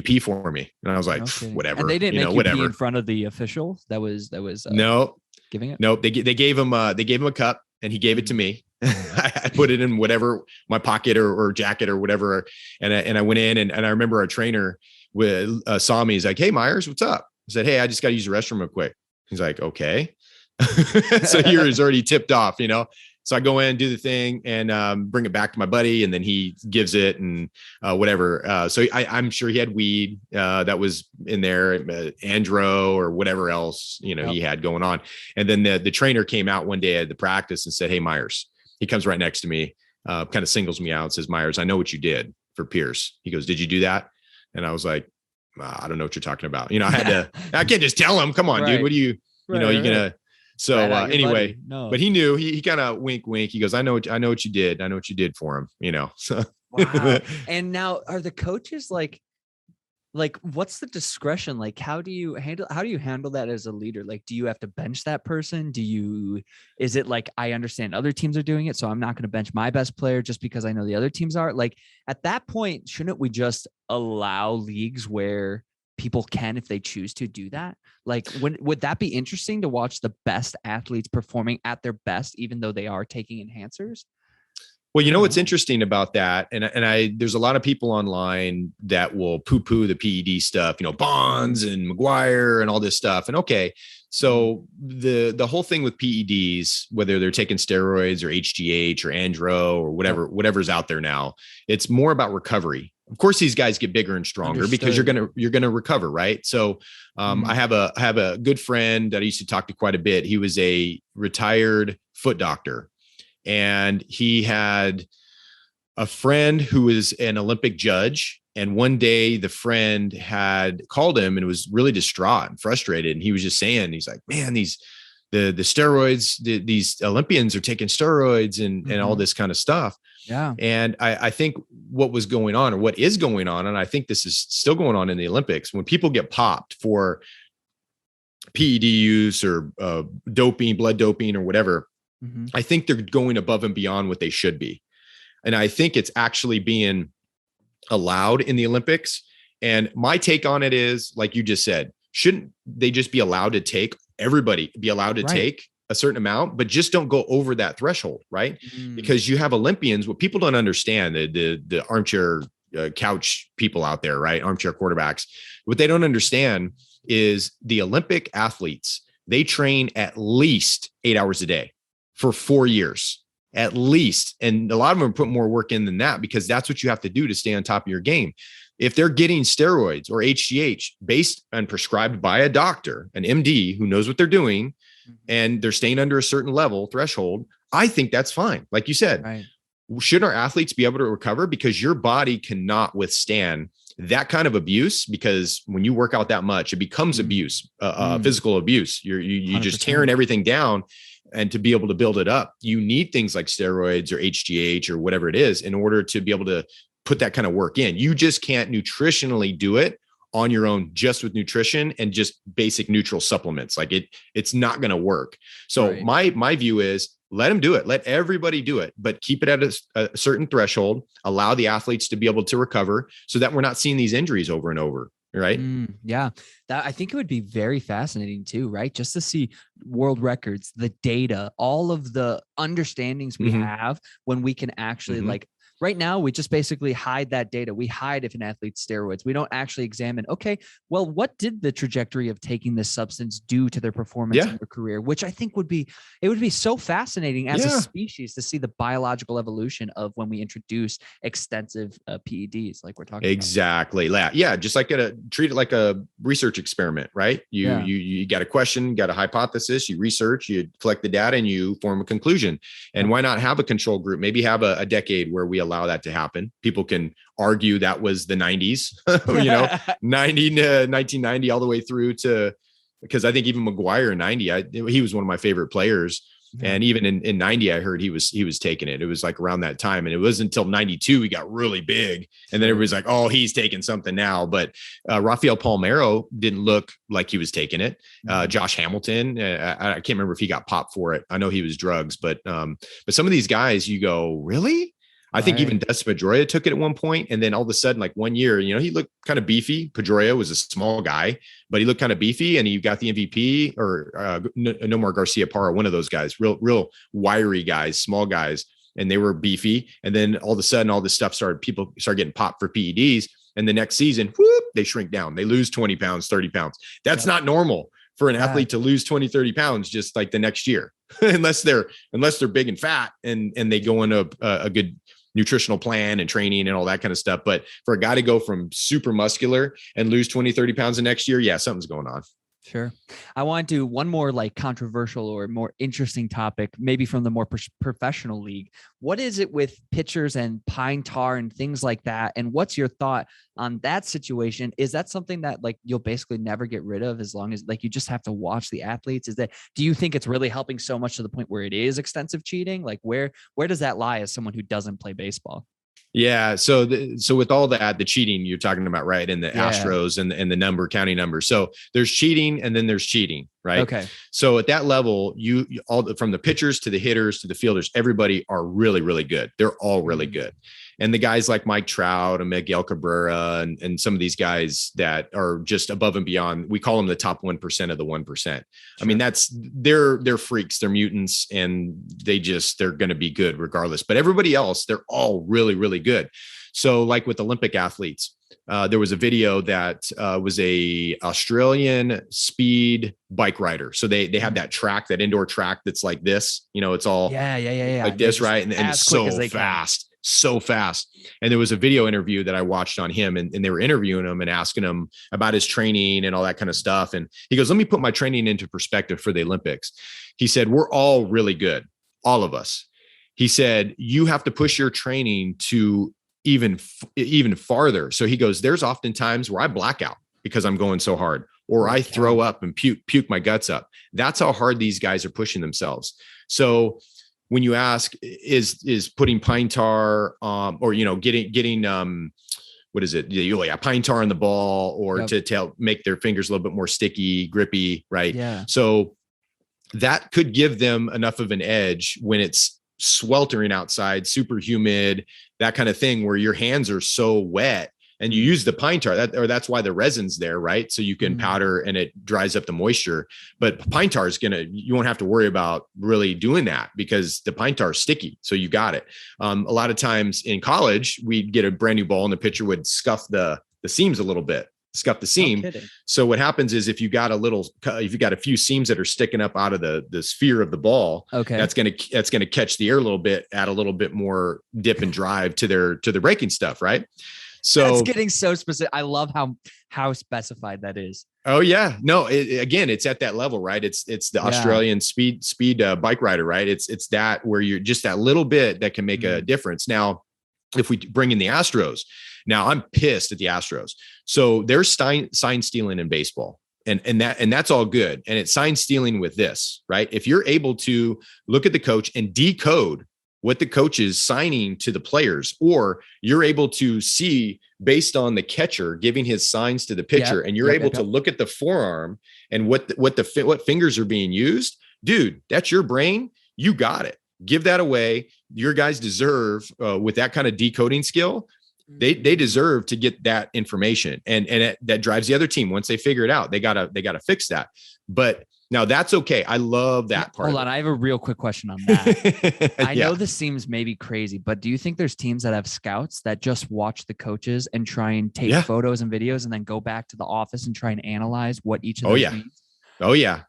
[SPEAKER 2] pee for me? And I was like, whatever.
[SPEAKER 1] And they didn't make you pee in front of the official. That was
[SPEAKER 2] no
[SPEAKER 1] giving it.
[SPEAKER 2] No, they gave him a cup, and he gave it to me. I put it in whatever, my pocket or jacket or whatever. And I went in, and I remember our trainer saw me. He's like, hey, Myers, what's up? I said, hey, I just got to use the restroom real quick. He's like, okay. So he was already tipped off, So I go in, do the thing, and bring it back to my buddy, and then he gives it and whatever. So I'm sure he had weed that was in there, andro or whatever else he had going on. And then the trainer came out one day at the practice and said, "Hey, Myers." He comes right next to me, kind of singles me out, and says, "Myers, I know what you did for Pierce." He goes, "Did you do that?" And I was like, "I don't know what you're talking about." I can't just tell him, "Come on, dude. What do you, you're gonna." So anyway, no. But he knew, he kind of wink. He goes, I know what you did. I know what you did for him, So.
[SPEAKER 1] Wow. And now are the coaches like, what's the discretion? Like, how do you handle that as a leader? Like, do you have to bench that person? Is it like, I understand other teams are doing it, so I'm not going to bench my best player just because I know the other teams are? Like, at that point, shouldn't we just allow leagues where people can, if they choose to, do that? Like, would that be interesting to watch the best athletes performing at their best, even though they are taking enhancers?
[SPEAKER 2] Well, what's interesting about that, and there's a lot of people online that will poo-poo the PED stuff, Bonds and McGuire and all this stuff. And okay, so the whole thing with PEDs, whether they're taking steroids or HGH or andro or whatever's out there now, it's more about recovery. Of course, these guys get bigger and stronger because you're gonna recover, right? So I have a good friend that I used to talk to quite a bit. He was a retired foot doctor. And he had a friend who was an Olympic judge. And one day the friend had called him and was really distraught and frustrated. And he was just saying, he's like, "Man, the steroids, these Olympians are taking steroids and all this kind of stuff."
[SPEAKER 1] Yeah.
[SPEAKER 2] And I think what was going on, or what is going on, and I think this is still going on in the Olympics, when people get popped for PED use or doping, blood doping or whatever, I think they're going above and beyond what they should be. And I think it's actually being allowed in the Olympics. And my take on it is, like you just said, shouldn't they just be allowed to take, everybody be allowed to take a certain amount, but just don't go over that threshold, right? Because you have Olympians, what people don't understand, the armchair couch people out there, right? Armchair quarterbacks. What they don't understand is the Olympic athletes, they train at least 8 hours a day for 4 years, at least. And a lot of them put more work in than that, because that's what you have to do to stay on top of your game. If they're getting steroids or HGH based and prescribed by a doctor, an MD who knows what they're doing, and they're staying under a certain level threshold, I think that's fine. Like you said, should our athletes be able to recover? Because your body cannot withstand that kind of abuse, because when you work out that much, it becomes abuse, physical abuse. You're just tearing everything down. And to be able to build it up, you need things like steroids or HGH or whatever it is in order to be able to put that kind of work in. You just can't nutritionally do it on your own, just with nutrition and just basic neutral supplements. Like it's not going to work. So my view is, let them do it. Let everybody do it, but keep it at a certain threshold. Allow the athletes to be able to recover so that we're not seeing these injuries over and over. Right.
[SPEAKER 1] Yeah. That, I think it would be very fascinating too, right? Just to see world records, the data, all of the understandings we have when we can actually like, right now, we just basically hide that data. We hide if an athlete's steroids. We don't actually examine, okay, well, what did the trajectory of taking this substance do to their performance in their career? Which I think would be so fascinating as a species to see the biological evolution of when we introduce extensive PEDs, like we're talking about.
[SPEAKER 2] Exactly. Yeah. Just like treat it like a research experiment, right? You got a question, got a hypothesis, you research, you collect the data, and you form a conclusion. And why not have a control group? Maybe have a decade where we allow that to happen. People can argue that was the 90s, 1990 all the way through to, because I think even McGuire in 90, he was one of my favorite players. And even in 90, I heard he was taking it. It was like around that time. And it wasn't until 92, he got really big. And then everybody's like, oh, he's taking something now. But Rafael Palmeiro didn't look like he was taking it. Josh Hamilton, I can't remember if he got popped for it. I know he was drugs, but some of these guys, you go, really? I think even Dustin Pedroia took it at one point, and then all of a sudden, like 1 year, he looked kind of beefy. Pedroia was a small guy, but he looked kind of beefy, and he got the MVP, or Nomar Garcia-Parra, one of those guys, real wiry guys, small guys, and they were beefy. And then all of a sudden, all this stuff people started getting popped for PEDs, and the next season, whoop, they shrink down. They lose 20 pounds, 30 pounds. That's not normal. for an athlete to lose 20, 30 pounds just like the next year, unless they're big and fat and they go into a good nutritional plan and training and all that kind of stuff. But for a guy to go from super muscular and lose 20, 30 pounds the next year, yeah, something's going on.
[SPEAKER 1] Sure. I want to do one more like controversial or more interesting topic, maybe from the more professional league. What is it with pitchers and pine tar and things like that? And what's your thought on that situation? Is that something that like you'll basically never get rid of as long as like you just have to watch the athletes? Do you think it's really helping so much to the point where it is extensive cheating? Like where does that lie as someone who doesn't play baseball?
[SPEAKER 2] Yeah. So with all that, the cheating you're talking about, right? And the Astros and the counting number. So there's cheating and then there's cheating, right?
[SPEAKER 1] Okay.
[SPEAKER 2] So at that level, you all from the pitchers to the hitters to the fielders, everybody are really, really good. They're all really good. And the guys like Mike Trout and Miguel Cabrera and some of these guys that are just above and beyond, we call them the top 1% of the 1%. Sure. I mean, they're freaks, they're mutants, and they're going to be good regardless. But everybody else, they're all really, really good. So like with Olympic athletes, there was a video that was a Australian speed bike rider. So they have that track, that indoor track that's like this, it's all like this, right? And it's so fast. So fast. And there was a video interview that I watched on him and they were interviewing him and asking him about his training and all that kind of stuff. And he goes, let me put my training into perspective for the Olympics. He said, we're all really good. All of us. He said, you have to push your training to even farther. So he goes, there's often times where I black out because I'm going so hard, or I throw up and puke my guts up. That's how hard these guys are pushing themselves. So when you ask, is putting pine tar, or getting what is it? Pine tar on the ball, or to make their fingers a little bit more sticky, grippy, right? Yeah. So that could give them enough of an edge when it's sweltering outside, super humid, that kind of thing, where your hands are so wet. And you use the pine tar, that's why the resin's there, right? So you can powder and it dries up the moisture. But pine tar you won't have to worry about really doing that because the pine tar is sticky. So you got it. A lot of times in college, we'd get a brand new ball and the pitcher would scuff the seams a little bit, scuff the seam. So what happens is if you got a few seams that are sticking up out of the sphere of the ball, that's going to catch the air a little bit, add a little bit more dip and drive to their breaking stuff, right? So
[SPEAKER 1] that's getting so specific. I love how specified that is.
[SPEAKER 2] Oh yeah, no. Again, it's at that level, right? It's the Australian speed bike rider, right? It's that where you're just that little bit that can make a difference. Now, if we bring in the Astros, now I'm pissed at the Astros. So there's sign stealing in baseball. And that's all good. And it's sign stealing with this, right? If you're able to look at the coach and decode what the coach is signing to the players, or you're able to see based on the catcher giving his signs to the pitcher, and you're able to look at the forearm and what fingers are being used, dude, that's your brain. You got it. Give that away. Your guys deserve with that kind of decoding skill. They deserve to get that information, and that drives the other team. Once they figure it out, they gotta fix that. But now that's okay. I love that part.
[SPEAKER 1] Hold on. I have a real quick question on that. I know this seems maybe crazy, but do you think there's teams that have scouts that just watch the coaches and try and take photos and videos and then go back to the office and try and analyze what each of those means?
[SPEAKER 2] Oh yeah.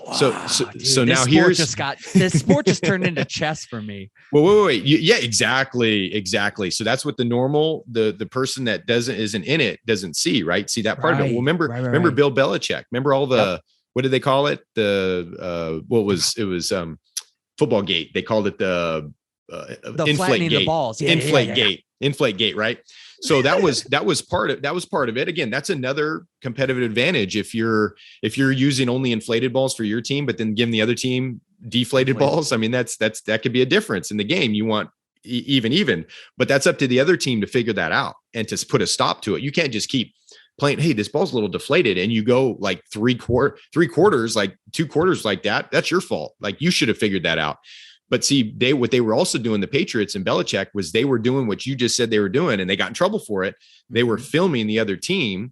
[SPEAKER 1] Wow,
[SPEAKER 2] so now here's
[SPEAKER 1] this sport just turned into chess for me.
[SPEAKER 2] Well, wait. Yeah, exactly. So that's what the person that isn't in it doesn't see, right? See that part of it. Well, remember Bill Belichick. Remember all the what did they call it? It was football gate. They called it the inflate gate.
[SPEAKER 1] The balls.
[SPEAKER 2] Inflate gate, right? So that was part of it. Again, that's another competitive advantage if you're using only inflated balls for your team, but then giving the other team deflated balls. I mean, that could be a difference in the game. You want even, but that's up to the other team to figure that out and to put a stop to it. You can't just keep playing, hey, this ball's a little deflated, and you go like three quarters, like 2 quarters like that. That's your fault. Like you should have figured that out. But see, what they were also doing, the Patriots and Belichick, was they were doing what you just said they were doing, and they got in trouble for it. They were filming the other team,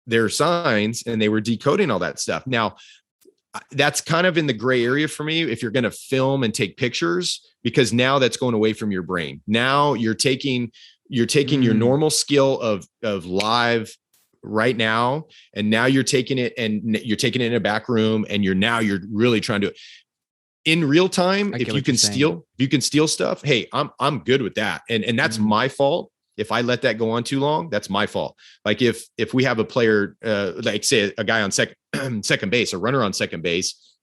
[SPEAKER 2] their signs, and they were decoding all that stuff. Now, that's kind of in the gray area for me if you're going to film and take pictures, because now that's going away from your brain. Now you're taking your normal skill of live right now, and now you're taking it in a back room, and you're really trying to in real time. If you can steal stuff, hey, I'm good with that. And that's my fault. If I let that go on too long, that's my fault. Like if we have a player, like say a guy on second base, a runner on second base,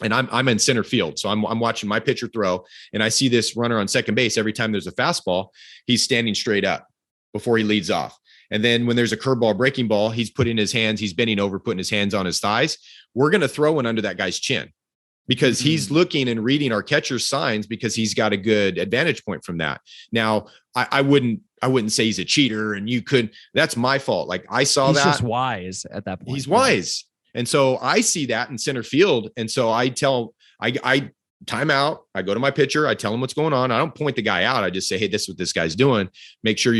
[SPEAKER 2] and I'm in center field. So I'm watching my pitcher throw, and I see this runner on second base. Every time there's a fastball, he's standing straight up before he leads off. And then when there's a curveball, breaking ball, he's bending over, putting his hands on his thighs. We're going to throw one under that guy's chin, because he's looking and reading our catcher's signs, because he's got a good advantage point from that. Now, I wouldn't say he's a cheater, and that's my fault. Like I saw
[SPEAKER 1] he's
[SPEAKER 2] that.
[SPEAKER 1] He's just wise at that point.
[SPEAKER 2] He's wise. And so I see that in center field. And so I time out. I go to my pitcher. I tell him what's going on. I don't point the guy out. I just say, hey, this is what this guy's doing. Make sure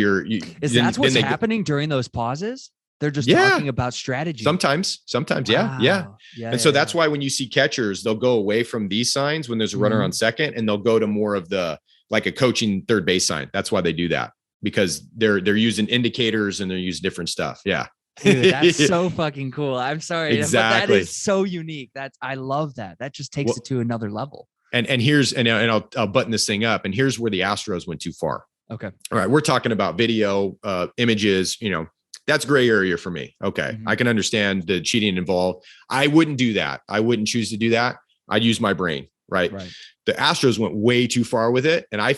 [SPEAKER 1] that's what's happening during those pauses? They're just talking about strategy.
[SPEAKER 2] Sometimes. Wow. Yeah. And so that's why when you see catchers, they'll go away from these signs when there's a runner on second, and they'll go to more of like a coaching third base sign. That's why they do that, because they're using indicators and they're using different stuff. Yeah.
[SPEAKER 1] Dude, that's so fucking cool. I'm sorry.
[SPEAKER 2] Exactly.
[SPEAKER 1] But that is so unique. I love that. That just takes it to another level.
[SPEAKER 2] And I'll button this thing up. And here's where the Astros went too far.
[SPEAKER 1] Okay.
[SPEAKER 2] All right. We're talking about video, images, that's gray area for me. Okay. I can understand the cheating involved. I wouldn't do that. I wouldn't choose to do that. I'd use my brain. Right. The Astros went way too far with it. And I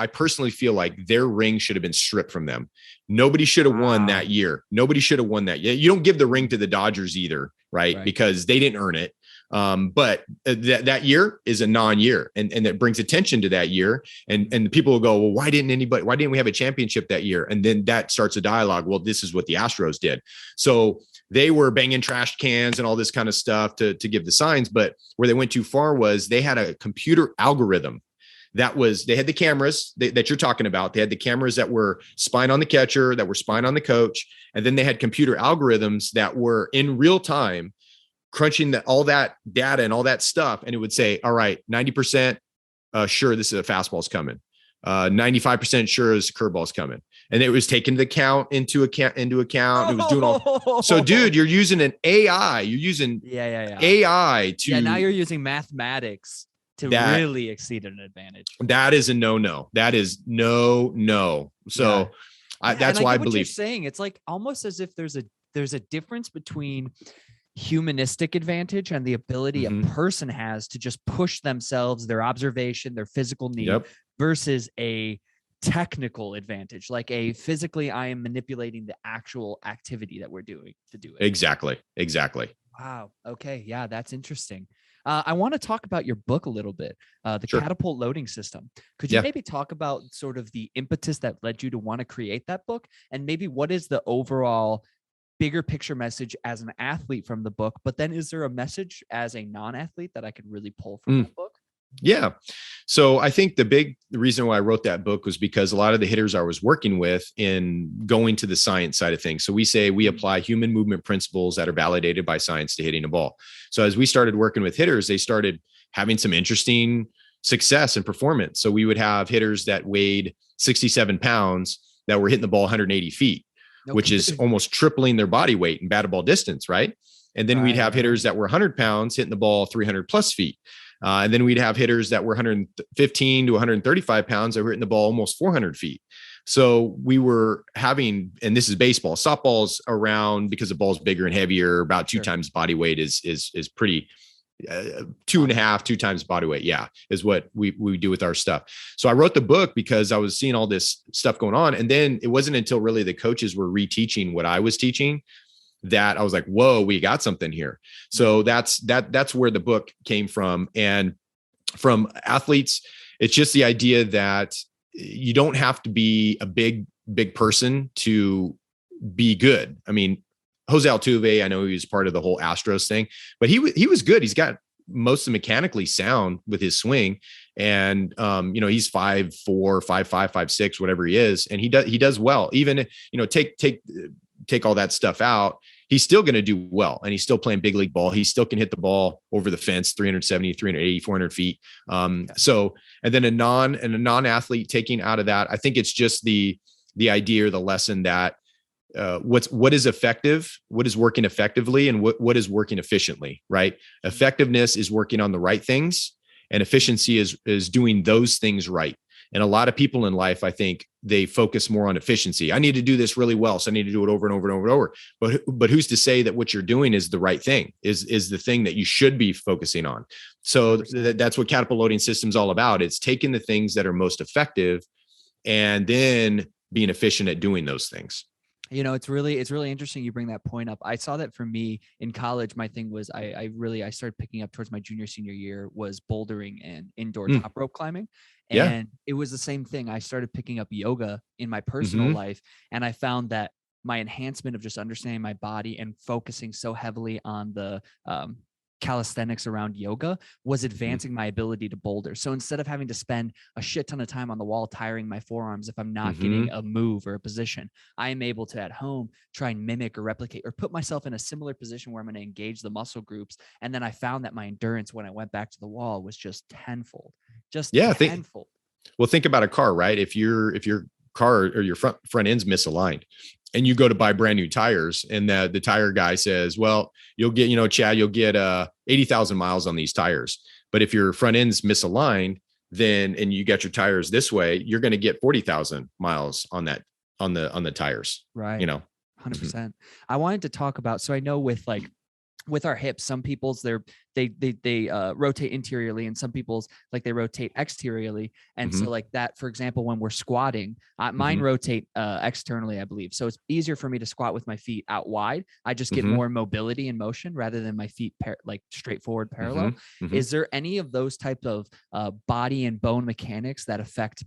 [SPEAKER 2] personally feel like their ring should have been stripped from them. Nobody should have won that year. Nobody should have won that year. You don't give the ring to the Dodgers either, right? Because they didn't earn it. But that year is a non-year, and it brings attention to that year. And people will go, well, why didn't we have a championship that year? And then that starts a dialogue. Well, this is what the Astros did. So they were banging trash cans and all this kind of stuff to give the signs. But where they went too far was they had a computer algorithm they had the cameras that you're talking about. They had the cameras that were spying on the catcher, that were spying on the coach. And then they had computer algorithms that were in real time crunching all that data and all that stuff. And it would say, all right, 90% sure this is a fastball's coming. 95% sure is curveball's coming. And it was taking the count into account. It was doing all. So dude, you're using an AI. You're using AI to.
[SPEAKER 1] Yeah, now you're using mathematics to really exceed an advantage.
[SPEAKER 2] That is a no. That is no. So that's why I believe. What you're
[SPEAKER 1] saying, it's like almost as if there's a difference between humanistic advantage and the ability a person has to just push themselves, their observation, their physical need, versus a technical advantage, like a physically I am manipulating the actual activity that we're doing to do it.
[SPEAKER 2] Exactly.
[SPEAKER 1] Wow. Okay. Yeah, that's interesting. I want to talk about your book a little bit, the catapult loading system. Could you maybe talk about sort of the impetus that led you to want to create that book, and maybe what is the overall bigger picture message as an athlete from the book, but then is there a message as a non-athlete that I could really pull from that book?
[SPEAKER 2] Yeah. So I think the reason why I wrote that book was because a lot of the hitters I was working with in going to the science side of things. So we say we apply human movement principles that are validated by science to hitting a ball. So as we started working with hitters, they started having some interesting success and performance. So we would have hitters that weighed 67 pounds that were hitting the ball 180 feet, which is almost tripling their body weight in batted ball distance. Right. And then we'd have hitters that were 100 pounds hitting the ball 300 plus feet. And then we'd have hitters that were 115 to 135 pounds that were hitting the ball almost 400 feet. So we were having, and this is baseball, softball's around, because the ball's bigger and heavier, about two times body weight is pretty, 2 times body weight. Yeah. Is what we do with our stuff. So I wrote the book because I was seeing all this stuff going on. And then it wasn't until really the coaches were reteaching what I was teaching that I was like, whoa, we got something here. So that's where the book came from. And from athletes, it's just the idea that you don't have to be a big person to be good. I mean, Jose Altuve, I know he was part of the whole Astros thing, but he was good. He's got mostly mechanically sound with his swing. And, he's 5'4", 5'5", 5'6", whatever he is. And he does well. Even, take all that stuff out, he's still going to do well. And he's still playing big league ball. He still can hit the ball over the fence, 370, 380, 400 feet. So, and then a non-athlete taking out of that, I think it's just the idea or the lesson that what is effective, what is working effectively, and what is working efficiently, right? Effectiveness is working on the right things, and efficiency is doing those things right. And a lot of people in life, I think, they focus more on efficiency. I need to do this really well, so I need to do it over and over and over and over. But who's to say that what you're doing is the right thing, is the thing that you should be focusing on? So that's what catapult loading system's all about. It's taking the things that are most effective and then being efficient at doing those things.
[SPEAKER 1] It's really interesting you bring that point up. I saw that for me in college. My thing was I started picking up towards my junior, senior year was bouldering and indoor top rope climbing. And it was the same thing. I started picking up yoga in my personal life. And I found that my enhancement of just understanding my body and focusing so heavily on the calisthenics around yoga was advancing my ability to boulder. So instead of having to spend a shit ton of time on the wall tiring my forearms if I'm not getting a move or a position, I am able to at home try and mimic or replicate or put myself in a similar position where I'm going to engage the muscle groups. And then I found that my endurance when I went back to the wall was just tenfold. Tenfold.
[SPEAKER 2] Think about a car, right? If your car or your front end's misaligned and you go to buy brand new tires and the tire guy says, well, you'll get, Chad, you'll get 80,000 miles on these tires. But if your front end's misaligned, and you got your tires this way, you're going to get 40,000 miles on that, on the tires.
[SPEAKER 1] Right. 100%. I wanted to talk about, so I know with our hips, some people's they rotate interiorly and some people's they rotate exteriorly. And so that, for example, when we're squatting, mine rotate externally, I believe. So it's easier for me to squat with my feet out wide. I just get more mobility and motion rather than my feet straight forward parallel. Is there any of those types of body and bone mechanics that affect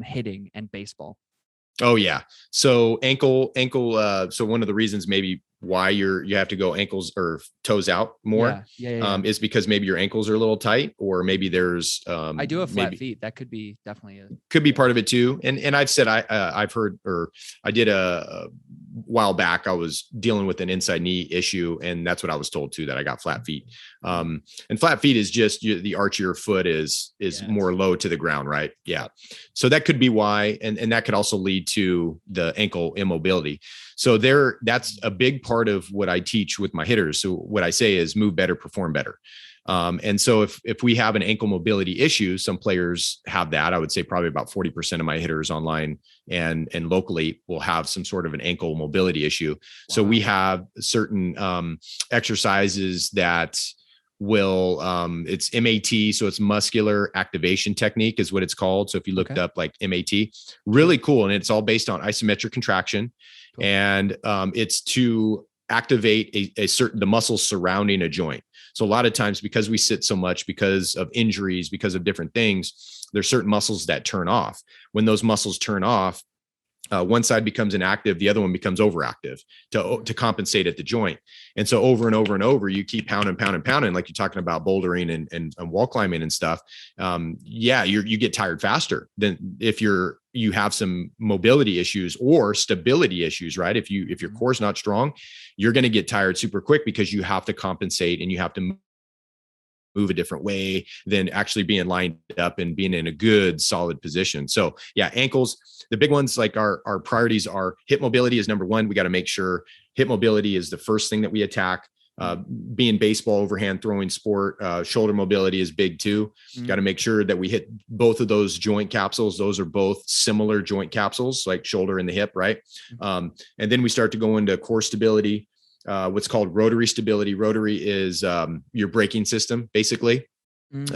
[SPEAKER 1] hitting and baseball?
[SPEAKER 2] Oh yeah. So ankle. So one of the reasons maybe why you have to go ankles or toes out more is because maybe your ankles are a little tight, or maybe there's
[SPEAKER 1] I do have flat feet. That could be definitely
[SPEAKER 2] could be part of it too. And I've said I've heard, or I did a while back, I was dealing with an inside knee issue, and that's what I was told too, that I got flat feet. And flat feet is just the arch of your foot is more low to the ground, right? Yeah. So that could be why, and that could also lead to the ankle immobility. So that's a big part of what I teach with my hitters. So what I say is move better, perform better. And so if we have an ankle mobility issue, some players have that. I would say probably about 40% of my hitters online and locally will have some sort of an ankle mobility issue. Wow. So we have certain exercises that will it's MAT, so it's muscular activation technique is what it's called. So if you looked up MAT, really cool, and it's all based on isometric contraction. Cool. And it's to activate the muscles surrounding a joint. So a lot of times, because we sit so much, because of injuries, because of different things, there's certain muscles that turn off. When those muscles turn off, one side becomes inactive, the other one becomes overactive to compensate at the joint. And so over and over and over, you keep pounding, like you're talking about bouldering and wall climbing and stuff. You get tired faster than if you have some mobility issues or stability issues, right? If your core is not strong, you're going to get tired super quick because you have to compensate and you have to move a different way than actually being lined up and being in a good solid position. So ankles, the big ones, our priorities are hip mobility is number one. We got to make sure hip mobility is the first thing that we attack. Being baseball, overhand throwing sport, shoulder mobility is big too. Got to make sure that we hit both of those joint capsules. Those are both similar joint capsules, like shoulder and the hip, right? And then we start to go into core stability, what's called rotary stability. Rotary is your braking system, basically.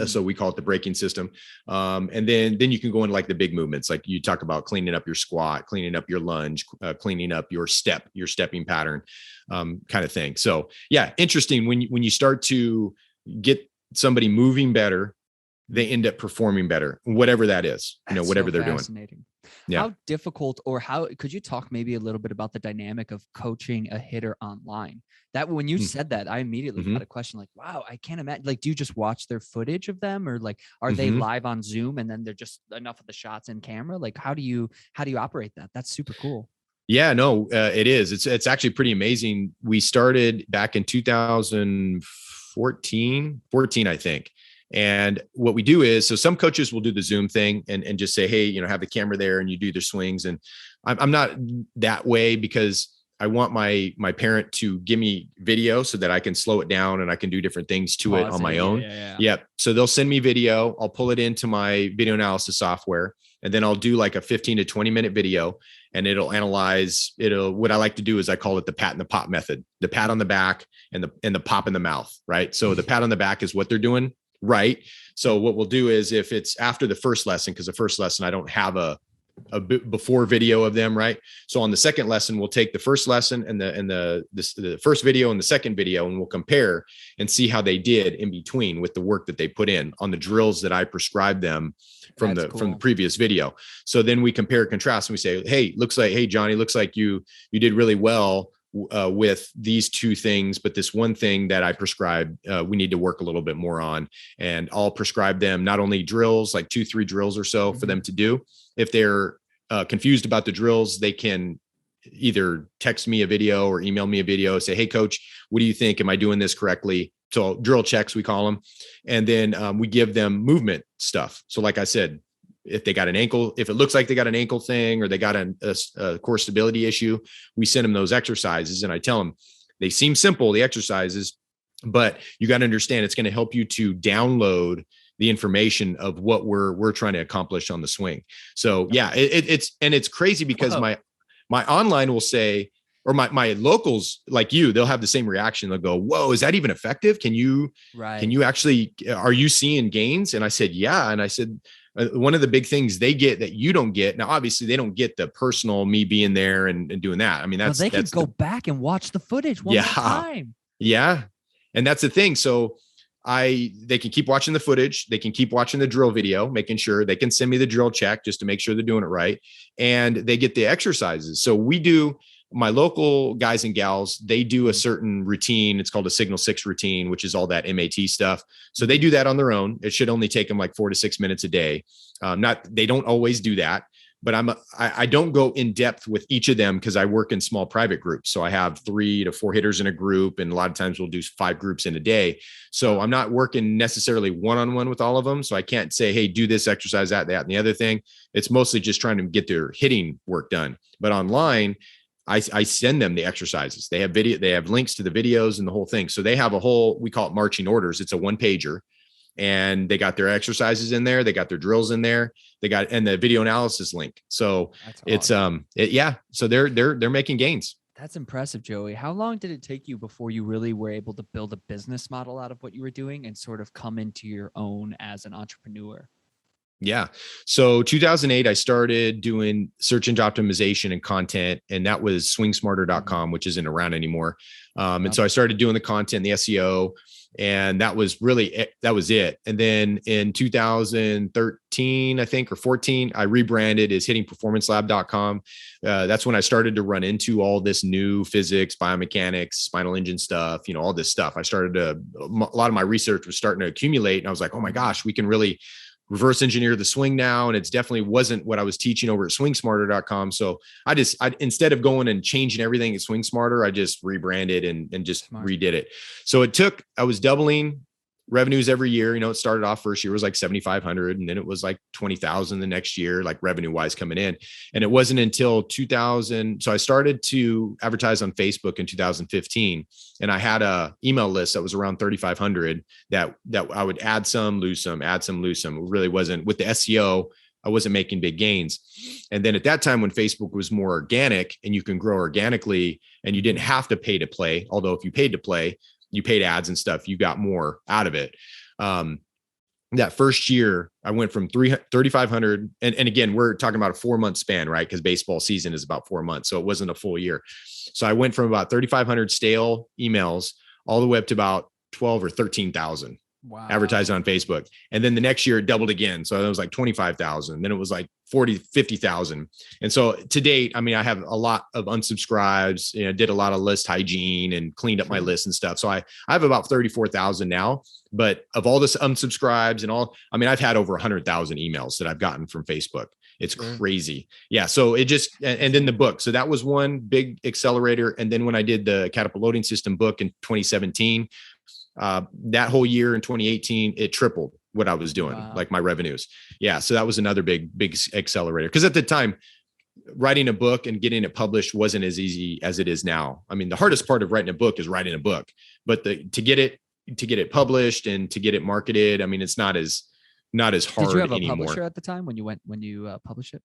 [SPEAKER 2] So we call it the braking system. And then you can go into the big movements, like you talk about cleaning up your squat, cleaning up your lunge, cleaning up your stepping pattern, kind of thing. So interesting. When you start to get somebody moving better, they end up performing better, whatever that is, whatever they're doing. Yeah.
[SPEAKER 1] How difficult, or how could you talk maybe a little bit about the dynamic of coaching a hitter online? That when you said that, I immediately got a question wow, I can't imagine. Do you just watch their footage of them, or are they live on Zoom and then they're just enough of the shots in camera? How do you operate that? That's super cool.
[SPEAKER 2] Yeah, no, it is. It's actually pretty amazing. We started back in 2014, I think. And what we do is, so some coaches will do the Zoom thing and just say, hey, have the camera there and you do the swings. And I'm not that way because I want my parent to give me video so that I can slow it down and I can do different things to it on my own. Yep. So they'll send me video. I'll pull it into my video analysis software, and then I'll do like a 15 to 20-minute video, and it'll analyze. What I like to do is I call it the pat and the pop method, the pat on the back and the pop in the mouth. Right. So the pat on the back is what they're doing right. So what we'll do is, if it's after the first lesson, because the first lesson I don't have a before video of them, right? So on the second lesson, we'll take the first lesson and the first video and the second video, and we'll compare and see how they did in between with the work that they put in on the drills that I prescribed them from the previous video. So then we compare and contrast, and we say, hey Johnny, looks like you did really well with these two things, but this one thing that I prescribed, we need to work a little bit more on. And I'll prescribe them not only drills, like 2-3 drills or so for them to do. If they're confused about the drills, they can either text me a video or email me a video, say, hey coach, what do you think? Am I doing this correctly? So drill checks, we call them. And then we give them movement stuff. So like I said, if they got an ankle, if it looks like they got an ankle thing, or they got a core stability issue, we send them those exercises. And I tell them, they seem simple, the exercises, but you got to understand, it's going to help you to download the information of what we're trying to accomplish on the swing. So yeah, it's crazy because my online will say, or my locals like you, they'll have the same reaction. They'll go, whoa, is that even effective? Can you actually, are you seeing gains? And I said, yeah. And I said, one of the big things they get that you don't get. Now, obviously they don't get the personal, me being there and doing that. I mean,
[SPEAKER 1] they can go back and watch the footage one more time.
[SPEAKER 2] Yeah. And that's the thing. So they can keep watching the footage. They can keep watching the drill video, making sure they can send me the drill check just to make sure they're doing it right. And they get the exercises. So my local guys and gals, they do a certain routine. It's called a Signal 6 routine, which is all that MAT stuff. So they do that on their own. It should only take them like 4 to 6 minutes a day. They don't always do that, but I don't go in depth with each of them because I work in small private groups. So I have 3 to 4 hitters in a group, and a lot of times we'll do 5 groups in a day. So I'm not working necessarily one-on-one with all of them. So I can't say, hey, do this exercise, that, and the other thing. It's mostly just trying to get their hitting work done. But online, I send them the exercises. They have links to the videos and the whole thing. So they have we call it marching orders. It's a 1-pager, and they got their exercises in there. They got their drills in there. And the video analysis link. So it's, awesome. So they're making gains.
[SPEAKER 1] That's impressive, Joey. How long did it take you before you really were able to build a business model out of what you were doing and sort of come into your own as an entrepreneur?
[SPEAKER 2] Yeah. So 2008, I started doing search engine optimization and content, and that was swingsmarter.com, which isn't around anymore. And so I started doing the content, the SEO, and that was it. And then in 2013, I think, or 14, I rebranded as hittingperformancelab.com. That's when I started to run into all this new physics, biomechanics, spinal engine stuff, all this stuff. A lot of my research was starting to accumulate, and I was like, oh my gosh, we can really reverse engineer the swing now. And it's definitely wasn't what I was teaching over at swingsmarter.com. So I instead of going and changing everything at SwingSmarter, I just rebranded and just redid it. So I was doubling revenues every year. It started off first year was like 7,500, and then it was like 20,000 the next year, like revenue wise coming in. And it wasn't until 2000. So I started to advertise on Facebook in 2015, and I had a email list that was around 3,500 that I would add some, lose some, add some, lose some. It really wasn't with the SEO. I wasn't making big gains. And then at that time when Facebook was more organic and you can grow organically and you didn't have to pay to play, although if you paid to play, you paid ads and stuff, you got more out of it. That first year I went from 3,500. And again, we're talking about a 4-month span, right? Because baseball season is about 4 months. So it wasn't a full year. So I went from about 3,500 stale emails all the way up to about 12 or 13,000. Wow. Advertised on Facebook. And then the next year it doubled again. So it was like 25,000. Then it was like 40, 50,000. And so to date, I mean, I have a lot of unsubscribes, did a lot of list hygiene and cleaned up my list and stuff. So I have about 34,000 now, but of all this unsubscribes and all, I mean, I've had over 100,000 emails that I've gotten from Facebook. It's crazy. Yeah. So it just, and then the book. So that was one big accelerator. And then when I did the Catapult Loading System book in 2017, that whole year in 2018, it tripled what I was doing, like my revenues. Yeah. So that was another big accelerator. Cause at the time, writing a book and getting it published wasn't as easy as it is now. I mean, the hardest part of writing a book is writing a book, but to get it published and to get it marketed, I mean, it's not as hard
[SPEAKER 1] Did you have a
[SPEAKER 2] anymore.
[SPEAKER 1] publisher at the time when you published it?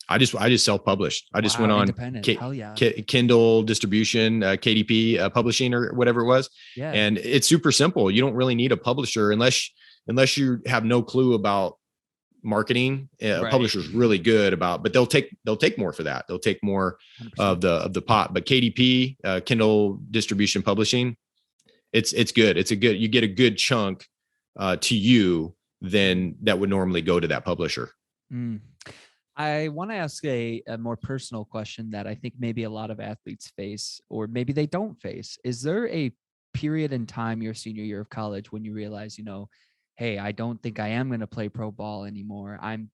[SPEAKER 2] I just self-published. I just went on
[SPEAKER 1] independent. Hell yeah.
[SPEAKER 2] Kindle distribution, KDP publishing or whatever it was.
[SPEAKER 1] Yeah.
[SPEAKER 2] And it's super simple. You don't really need a publisher unless you have no clue about marketing. A publisher's really good about, but they'll take more for that. They'll take more 100%. of the pot. But KDP, Kindle distribution publishing, it's good. You get a good chunk to you than that would normally go to that publisher.
[SPEAKER 1] I want to ask a more personal question that I think maybe a lot of athletes face, or maybe they don't face. Is there a period in time, your senior year of college, when you realize, hey, I don't think I am going to play pro ball anymore? I'm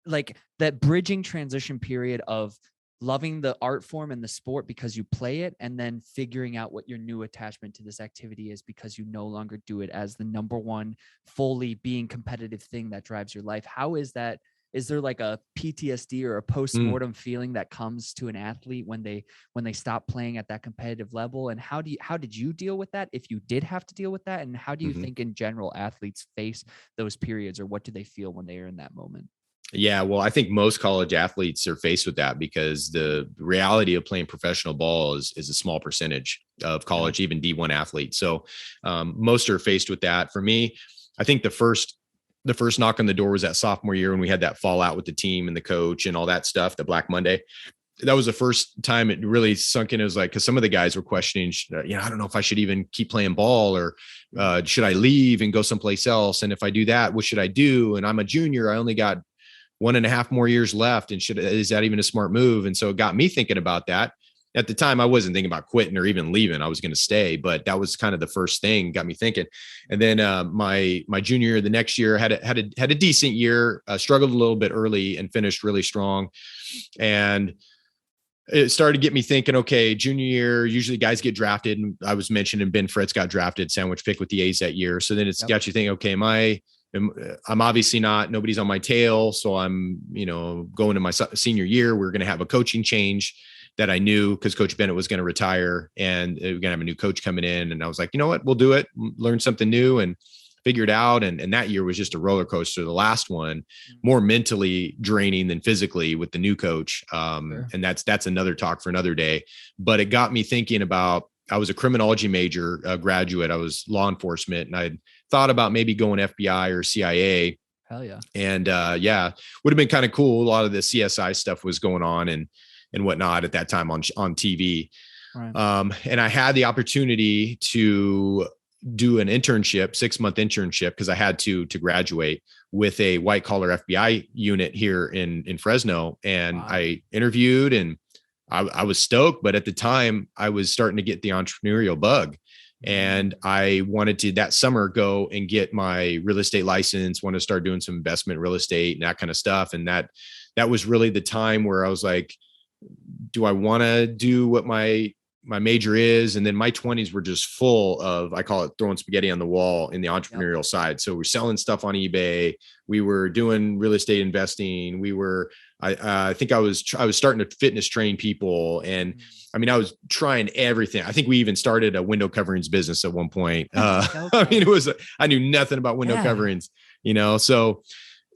[SPEAKER 1] like that bridging transition period of loving the art form and the sport because you play it, and then figuring out what your new attachment to this activity is because you no longer do it as the number one fully being competitive thing that drives your life. How is that? Is there like a PTSD or a post-mortem feeling that comes to an athlete when they stop playing at that competitive level? And how did you deal with that, if you did have to deal with that? And how do you think in general athletes face those periods, or what do they feel when they are in that moment?
[SPEAKER 2] Yeah, well, I think most college athletes are faced with that because the reality of playing professional ball is a small percentage of college, even D1 athletes. So most are faced with that. For me, I think the first knock on the door was that sophomore year when we had that fallout with the team and the coach and all that stuff, the Black Monday. That was the first time it really sunk in. It was like, because some of the guys were questioning, I don't know if I should even keep playing ball, or should I leave and go someplace else? And if I do that, what should I do? And I'm a junior. I only got 1.5 more years left. And is that even a smart move? And so it got me thinking about that. At the time, I wasn't thinking about quitting or even leaving. I was going to stay, but that was kind of the first thing got me thinking. And then my junior year, the next year, had a decent year, struggled a little bit early and finished really strong. And it started to get me thinking, okay, junior year, usually guys get drafted. And I was mentioning Ben Fritz got drafted, sandwich pick with the A's that year. So then it's got you thinking, okay, I'm obviously nobody's on my tail. So I'm, going to my senior year, we're going to have a coaching change that I knew, because Coach Bennett was going to retire and we're going to have a new coach coming in. And I was like, you know what, we'll do it, learn something new and figure it out. And that year was just a roller coaster. The last one, more mentally draining than physically with the new coach. Sure. And that's another talk for another day, but it got me thinking about, I was a criminology major, graduate. I was law enforcement, and I thought about maybe going FBI or CIA.
[SPEAKER 1] Hell yeah.
[SPEAKER 2] And would have been kind of cool. A lot of the CSI stuff was going on and whatnot at that time on TV. Right. And I had the opportunity to do an internship, 6-month internship, because I had to graduate, with a white collar FBI unit here in Fresno. And I interviewed, and I was stoked, but at the time I was starting to get the entrepreneurial bug. And I wanted to that summer go and get my real estate license, want to start doing some investment real estate and that kind of stuff. And that was really the time where I was like, do I want to do what my major is? And then my 20s were just full of, I call it throwing spaghetti on the wall in the entrepreneurial side. So we're selling stuff on eBay. We were doing real estate investing. I think I was starting to fitness train people. And I mean, I was trying everything. I think we even started a window coverings business at one point. I mean, I knew nothing about window coverings, so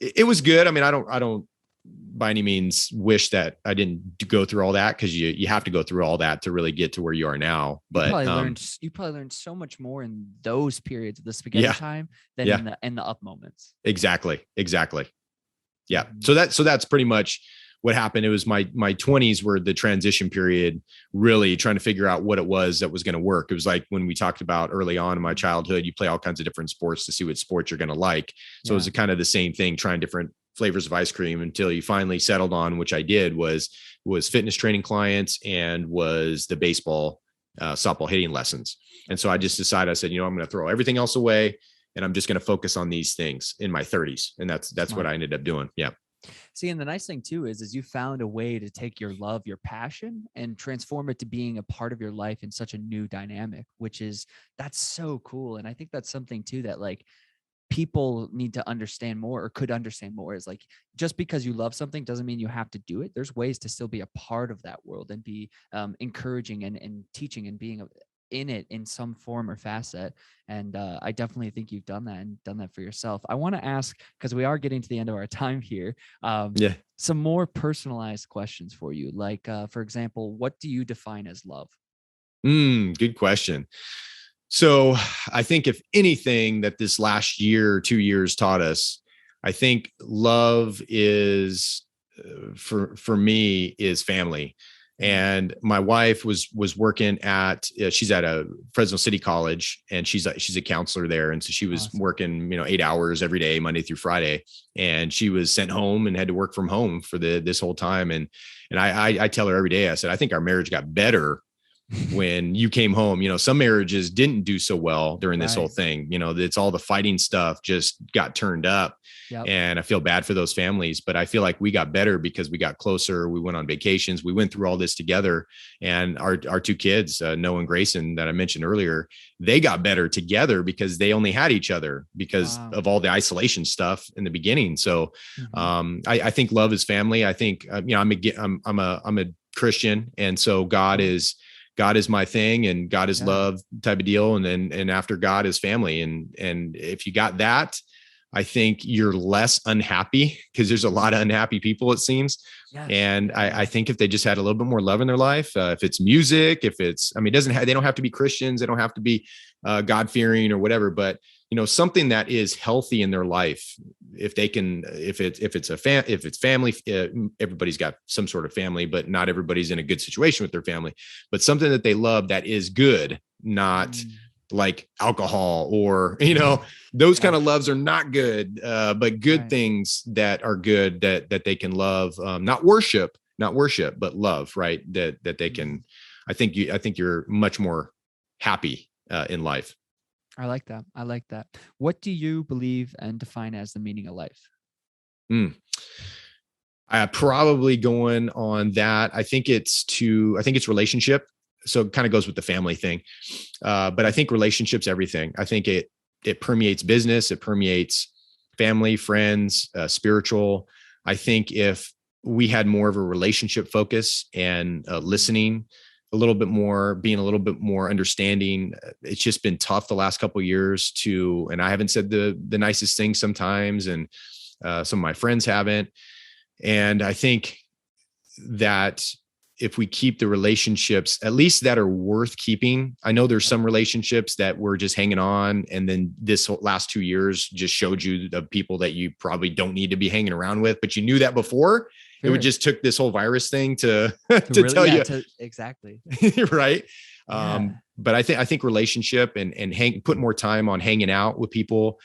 [SPEAKER 2] it was good. I mean, I don't by any means wish that I didn't go through all that, because you have to go through all that to really get to where you are now. But
[SPEAKER 1] you probably learned so much more in those periods of the spaghetti time than in the up moments.
[SPEAKER 2] Exactly. Yeah. So that's pretty much what happened. It was my 20s were the transition period, really trying to figure out what it was that was going to work. It was like when we talked about early on in my childhood, you play all kinds of different sports to see what sports you're going to like. So it was kind of the same thing, trying different flavors of ice cream, until you finally settled on, which I did, was fitness training clients and was the baseball, softball hitting lessons. And so I just decided, I said, I'm going to throw everything else away, and I'm just going to focus on these things in my 30s. And that's what I ended up doing. Yeah.
[SPEAKER 1] See, and the nice thing too is you found a way to take your love, your passion, and transform it to being a part of your life in such a new dynamic, that's so cool. And I think that's something too that, like, people need to understand more, or could understand more, is like, just because you love something doesn't mean you have to do it. There's ways to still be a part of that world and be encouraging and teaching and being in it in some form or facet. And I definitely think you've done that and done that for yourself. I want to ask, because we are getting to the end of our time here,
[SPEAKER 2] Yeah.
[SPEAKER 1] some more personalized questions for you. Like, for example, what do you define as love?
[SPEAKER 2] Good question. So I think if anything that this last year or 2 years taught us, I think love is for me is family. And my wife was working at she's at a Fresno City College, and she's a counselor there, and so she was working 8 hours every day, Monday through Friday, and she was sent home and had to work from home for this whole time. And I tell her every day, I said, I think our marriage got better when you came home. Some marriages didn't do so well during this whole thing. It's all the fighting stuff just got turned up. Yep. And I feel bad for those families, but I feel like we got better because we got closer. We went on vacations. We went through all this together, and our two kids, Noah and Grayson, that I mentioned earlier, they got better together because they only had each other because of all the isolation stuff in the beginning. So I think love is family. I think, I'm a Christian. And so God is my thing, and God is love type of deal. And after God is family. And if you got that, I think you're less unhappy, because there's a lot of unhappy people, it seems. Yes. And I think if they just had a little bit more love in their life, if it's music, if it's, they don't have to be Christians. They don't have to be God-fearing or whatever, but something that is healthy in their life. If they can, if it's family, everybody's got some sort of family, but not everybody's in a good situation with their family, but something that they love that is good, not like alcohol or, those kind of loves are not good, but good things that are good, that they can love, not worship, but love, right. That they can, I think you're much more happy in life.
[SPEAKER 1] I like that. What do you believe and define as the meaning of life?
[SPEAKER 2] Probably going on that. I think it's relationship. So it kind of goes with the family thing. But I think relationships, everything. I think it permeates business. It permeates family, friends, spiritual. I think if we had more of a relationship focus and listening a little bit more, being a little bit more understanding, it's just been tough the last couple of years and I haven't said the nicest things sometimes. And some of my friends haven't. And I think that if we keep the relationships, at least that are worth keeping. I know there's some relationships that we're just hanging on. And then this last 2 years just showed you the people that you probably don't need to be hanging around with, but you knew that before. Sure. It would just took this whole virus thing to really, tell you.
[SPEAKER 1] Exactly.
[SPEAKER 2] Right. Yeah. But I think relationship and put more time on hanging out with people.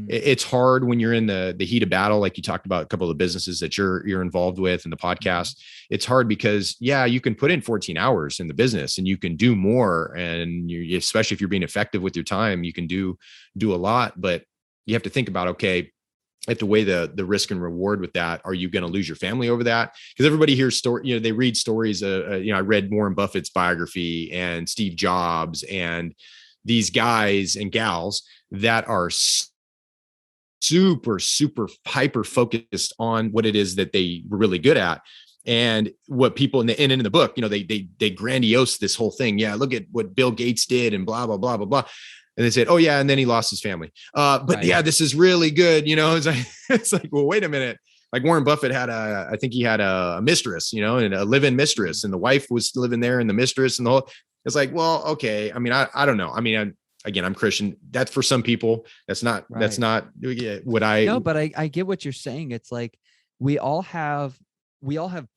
[SPEAKER 2] It's hard when you're in the heat of battle, like you talked about a couple of the businesses that you're involved with in the podcast. It's hard because you can put in 14 hours in the business and you can do more. And especially if you're being effective with your time, you can do a lot, but you have to think about, okay, I have to weigh the risk and reward with that. Are you going to lose your family over that? Because everybody hears story, they read stories. I read Warren Buffett's biography and Steve Jobs and these guys and gals that are super, super hyper focused on what it is that they were really good at. And what people in the book, they grandiose this whole thing. Yeah. Look at what Bill Gates did and blah, blah, blah, blah, blah. And they said, oh yeah. And then he lost his family. But yeah, this is really good. It's like, well, wait a minute. Like Warren Buffett I think he had a mistress, and a live-in mistress, and the wife was living there and the mistress and the whole, it's like, well, okay. I don't know. Again, I'm Christian. That's for some people. That's not what I.
[SPEAKER 1] No, but I get what you're saying. It's like, we all have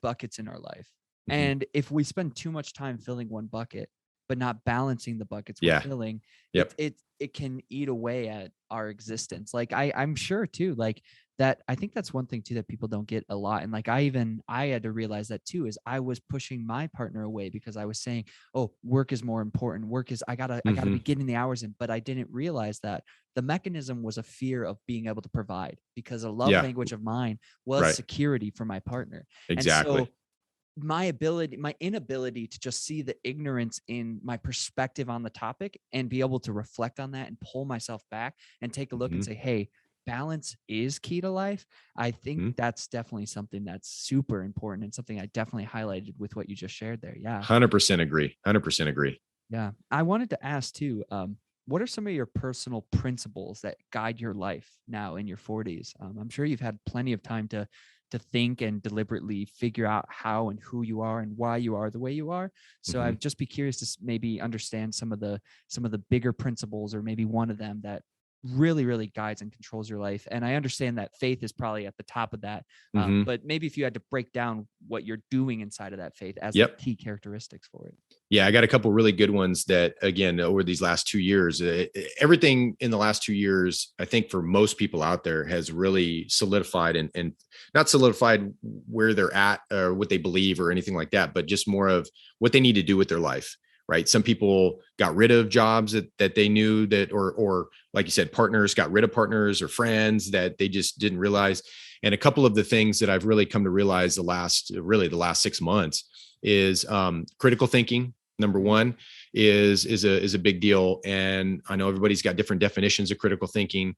[SPEAKER 1] buckets in our life. Mm-hmm. And if we spend too much time filling one bucket, but not balancing the buckets we're filling, it can eat away at our existence. Like I'm sure too, like that. I think that's one thing too that people don't get a lot. And like I had to realize that too, is I was pushing my partner away because I was saying, oh, work is more important. I gotta be getting the hours in. But I didn't realize that the mechanism was a fear of being able to provide, because a love language of mine was security for my partner.
[SPEAKER 2] Exactly.
[SPEAKER 1] And so my inability to just see the ignorance in my perspective on the topic and be able to reflect on that and pull myself back and take a look and say, hey, balance is key to life, I think
[SPEAKER 2] Mhm.
[SPEAKER 1] that's definitely something that's super important and something I definitely highlighted with what you just shared there. Yeah.
[SPEAKER 2] 100% agree. 100% agree.
[SPEAKER 1] Yeah. I wanted to ask too, what are some of your personal principles that guide your life now in your 40s? I'm sure you've had plenty of time to think and deliberately figure out how and who you are and why you are the way you are. So
[SPEAKER 2] Mhm.
[SPEAKER 1] I'd just be curious to maybe understand some of the bigger principles, or maybe one of them that really guides and controls your life. And I understand that faith is probably at the top of that,
[SPEAKER 2] Mhm.
[SPEAKER 1] but maybe if you had to break down what you're doing inside of that faith as the
[SPEAKER 2] Yep.
[SPEAKER 1] key characteristics for it.
[SPEAKER 2] Yeah, I got a couple really good ones that, again, over these last 2 years, everything in the last 2 years, I think for most people out there has really solidified and not solidified where they're at or what they believe or anything like that, but just more of what they need to do with their life. Right. Some people got rid of jobs that they knew that, or like you said, partners got rid of partners or friends that they just didn't realize. And a couple of the things that I've really come to realize the last 6 months is critical thinking. Number one is a big deal, and I know everybody's got different definitions of critical thinking.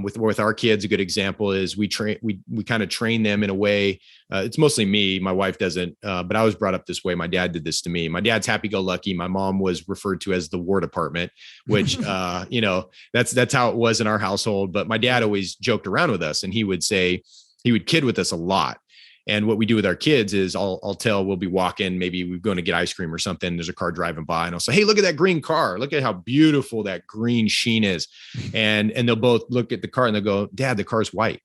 [SPEAKER 2] With our kids, a good example is we kind of train them in a way. It's mostly me. My wife doesn't, but I was brought up this way. My dad did this to me. My dad's happy-go-lucky. My mom was referred to as the War Department, which that's how it was in our household. But my dad always joked around with us, and he would kid with us a lot. And what we do with our kids is we'll be walking, maybe we're going to get ice cream or something. There's a car driving by and I'll say, hey, look at that green car. Look at how beautiful that green sheen is. And they'll both look at the car and they'll go, Dad, the car's white.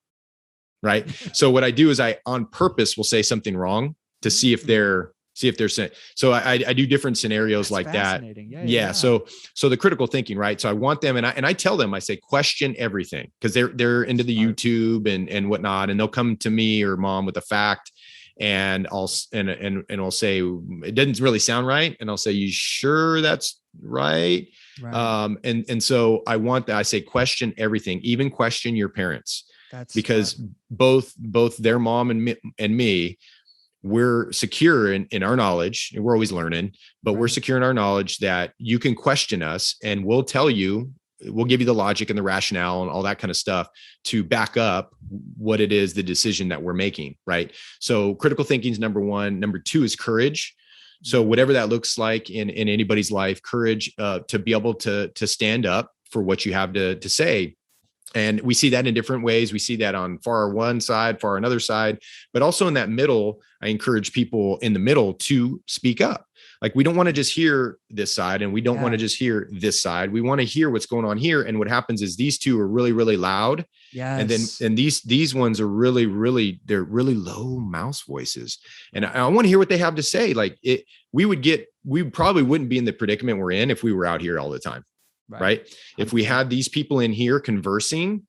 [SPEAKER 2] Right. So what I do is I on purpose will say something wrong to see if they're so I do different scenarios. That's like
[SPEAKER 1] fascinating.
[SPEAKER 2] that. Yeah. So the critical thinking, right? So I want them, and I tell them, I say, question everything, because they're into the
[SPEAKER 1] Smart.
[SPEAKER 2] YouTube and whatnot, and they'll come to me or mom with a fact, and I'll say it doesn't really sound right, and I'll say, you sure that's right?
[SPEAKER 1] Right.
[SPEAKER 2] And so I say question everything, even question your parents.
[SPEAKER 1] That's
[SPEAKER 2] because
[SPEAKER 1] smart.
[SPEAKER 2] both their mom and me, we're secure in our knowledge, and we're always learning, but we're secure in our knowledge that you can question us and we'll give you the logic and the rationale and all that kind of stuff to back up what it is, the decision that we're making. Right. So critical thinking is number one. Number two is courage. So whatever that looks like in anybody's life, courage to be able to stand up for what you have to say. And we see that in different ways. We see that on far one side, far another side, but also in that middle. I encourage people in the middle to speak up. Like, we don't want to just hear this side, and we don't want to just hear this side. We want to hear what's going on here. And what happens is these two are really, really loud.
[SPEAKER 1] Yes.
[SPEAKER 2] And these ones are really, they're really low mouse voices. And I want to hear what they have to say. Like, we probably wouldn't be in the predicament we're in if we were out here all the time. Right. If we had these people in here conversing,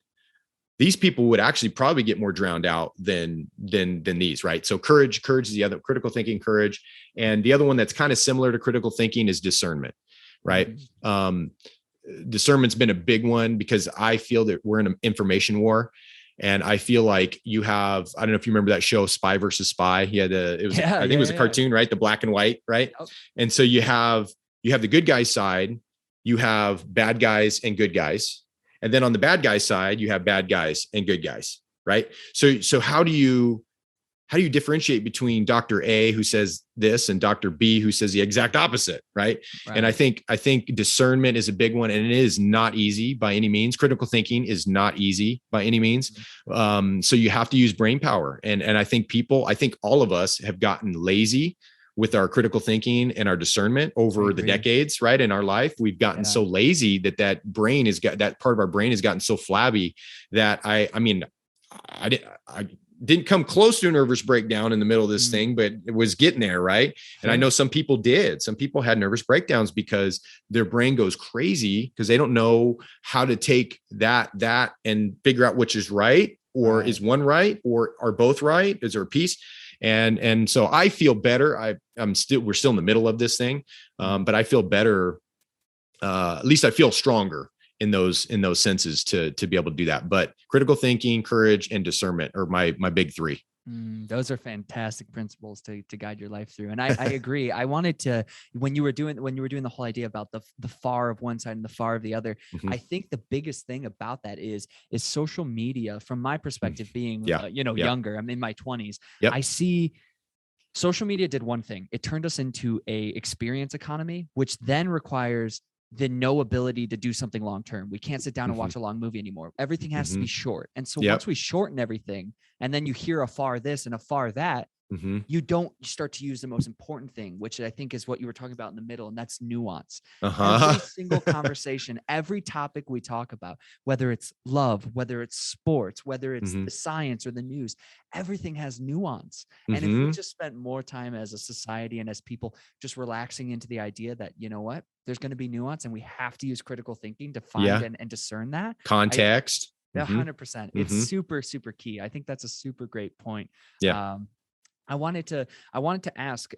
[SPEAKER 2] these people would actually probably get more drowned out than these. Right. So courage is the other. Critical thinking, courage. And the other one that's kind of similar to critical thinking is discernment. Right. Discernment's been a big one, because I feel that we're in an information war. And I feel like I don't know if you remember that show, Spy versus Spy. I think it was a cartoon, right? The black and white. Right. Yep. And so you have the good guy side. You have bad guys and good guys. And then on the bad guy side, you have bad guys and good guys. Right. So how do you differentiate between Dr. A, who says this, and Dr. B, who says the exact opposite? Right. And I think discernment is a big one, and it is not easy by any means. Critical thinking is not easy by any means. So you have to use brain power. And I think all of us have gotten lazy with our critical thinking and our discernment over the decades, right? In our life, we've gotten so lazy that that part of our brain has gotten so flabby that I didn't come close to a nervous breakdown in the middle of this thing, but it was getting there. Right. And I know some people did. Some people had nervous breakdowns because their brain goes crazy because they don't know how to take that and figure out which is right, or is one right, or are both right? Is there a piece? And so I feel better. We're still in the middle of this thing. But I feel better. At least I feel stronger in those senses to be able to do that. But critical thinking, courage, and discernment are my big three.
[SPEAKER 1] Those are fantastic principles to guide your life through. And I agree. I wanted to, when you were doing the whole idea about the far of one side and the far of the other,
[SPEAKER 2] Mm-hmm.
[SPEAKER 1] I think the biggest thing about that is social media, from my perspective, being, younger, I'm in my 20s.
[SPEAKER 2] Yep.
[SPEAKER 1] I see social media did one thing. It turned us into a experience economy, which then requires the no ability to do something long term. We can't sit down and watch a long movie anymore. Everything has to be short. And so once we shorten everything, and then you hear a far this and a far that, you don't start to use the most important thing, which I think is what you were talking about in the middle, and that's nuance. Every single conversation, every topic we talk about, whether it's love, whether it's sports, whether it's the science or the news, everything has nuance. And if we just spent more time as a society and as people just relaxing into the idea that, you know what, there's going to be nuance and we have to use critical thinking to find and discern that
[SPEAKER 2] context.
[SPEAKER 1] 100%. It's super, super key. I think that's a super great point.
[SPEAKER 2] Yeah.
[SPEAKER 1] I wanted to ask,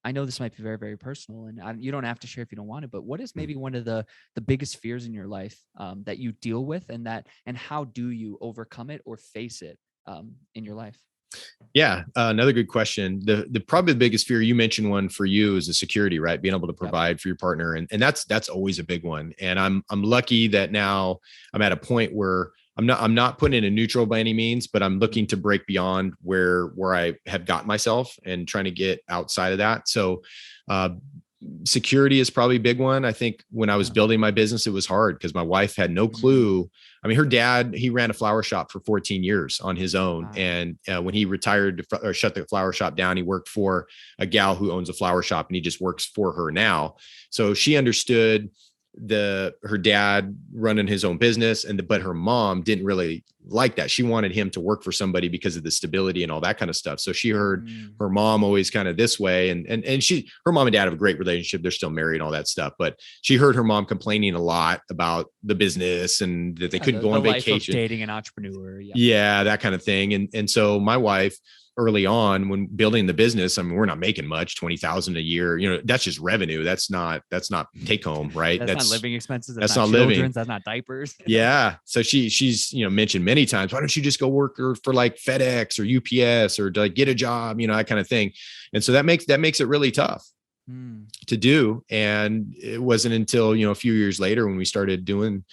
[SPEAKER 1] I know this might be very, very personal, and you don't have to share if you don't want to, but what is maybe one of the biggest fears in your life that you deal with, and how do you overcome it or face it in your life?
[SPEAKER 2] Yeah. Another good question. The probably the biggest fear, you mentioned one for you, is the security, right? Being able to provide for your partner. And that's always a big one. And I'm lucky that now I'm at a point where I'm not putting in a neutral by any means, but I'm looking to break beyond where I have got myself and trying to get outside of that. So, security is probably a big one. I think when I was building my business, it was hard because my wife had no clue. I mean, her dad, he ran a flower shop for 14 years on his own. Wow. And when he retired or shut the flower shop down, he worked for a gal who owns a flower shop, and he just works for her now. So she understood her dad running his own business, but her mom didn't really like that. She wanted him to work for somebody because of the stability and all that kind of stuff. So she heard her mom always kind of this way, and her mom and dad have a great relationship. They're still married and all that stuff, but she heard her mom complaining a lot about the business and that they couldn't go on vacation,
[SPEAKER 1] dating an entrepreneur.
[SPEAKER 2] Yeah, that kind of thing. And so my wife, early on when building the business, I mean, we're not making much, 20,000 a year. You know, that's just revenue. That's not take home, right?
[SPEAKER 1] That's not living expenses.
[SPEAKER 2] That's not living.
[SPEAKER 1] That's not diapers.
[SPEAKER 2] Yeah. So she's, mentioned many times, why don't you just go work for like FedEx or UPS or to like get a job, that kind of thing. And so that makes it really tough to do. And it wasn't until, a few years later when we started doing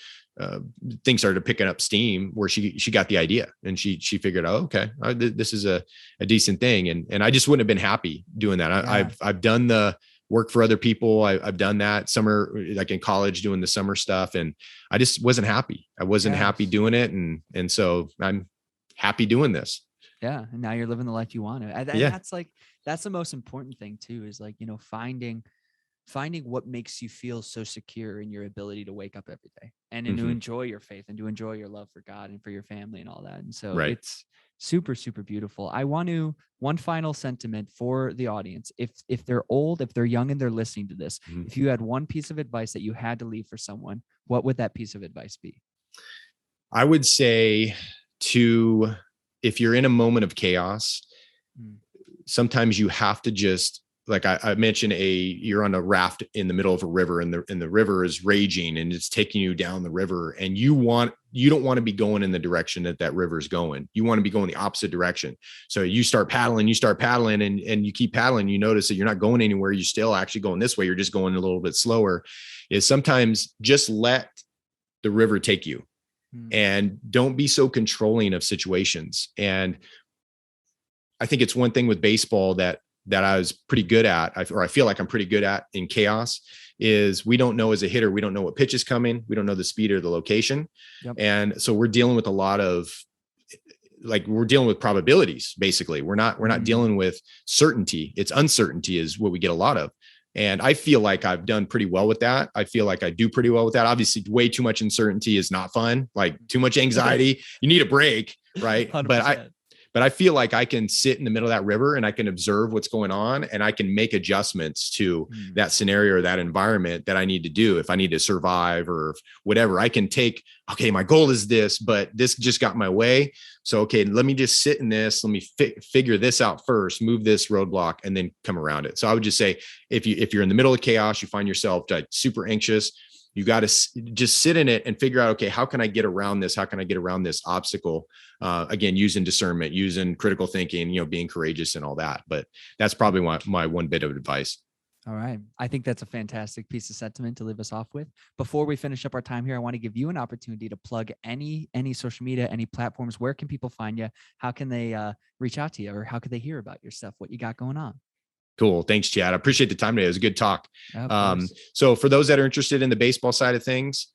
[SPEAKER 2] things started picking up steam where she got the idea, and she figured out, okay, this is a decent thing. And I just wouldn't have been happy doing that. I've done the work for other people. I've done that summer, like in college, doing the summer stuff. And I just wasn't happy. I wasn't happy doing it. And so I'm happy doing this.
[SPEAKER 1] Yeah. And now you're living the life you want to. And that's the most important thing too, is like, finding what makes you feel so secure in your ability to wake up every day and to enjoy your faith and to enjoy your love for God and for your family and all that. And so it's super, super beautiful. I want one final sentiment for the audience. If they're old, if they're young and they're listening to this, if you had one piece of advice that you had to leave for someone, what would that piece of advice be?
[SPEAKER 2] I would say if you're in a moment of chaos, sometimes you have to just, like I mentioned, you're on a raft in the middle of a river, and the river is raging and it's taking you down the river, and you don't want to be going in the direction that river is going. You want to be going the opposite direction. So you start paddling and you keep paddling. You notice that you're not going anywhere. You're still actually going this way. You're just going a little bit slower. Is sometimes just let the river take you, and don't be so controlling of situations. And I think it's one thing with baseball that I was pretty good at, or I feel like I'm pretty good at in chaos, is we don't know as a hitter, we don't know what pitch is coming. We don't know the speed or the location. Yep. And so we're dealing with a lot of, we're dealing with probabilities. Basically, we're not dealing with certainty. It's uncertainty is what we get a lot of. And I feel like I've done pretty well with that. I feel like I do pretty well with that. Obviously, way too much uncertainty is not fun. Like too much anxiety, you need a break, right?
[SPEAKER 1] 100%.
[SPEAKER 2] But I feel like I can sit in the middle of that river and I can observe what's going on, and I can make adjustments to that scenario or that environment that I need to do. If I need to survive or whatever, I can take, okay, my goal is this, but this just got my way. So, okay, let me just sit in this. Let me figure this out first, move this roadblock, and then come around it. So I would just say, if you're in the middle of chaos, you find yourself like super anxious, You got to just sit in it and figure out, okay, how can I get around this? How can I get around this obstacle? Again, using discernment, using critical thinking, being courageous and all that. But that's probably my one bit of advice.
[SPEAKER 1] All right. I think that's a fantastic piece of sentiment to leave us off with. Before we finish up our time here, I want to give you an opportunity to plug any social media, any platforms. Where can people find you? How can they reach out to you, or how could they hear about your stuff, what you got going on?
[SPEAKER 2] Cool. Thanks, Chad. I appreciate the time today. It was a good talk.
[SPEAKER 1] So
[SPEAKER 2] for those that are interested in the baseball side of things,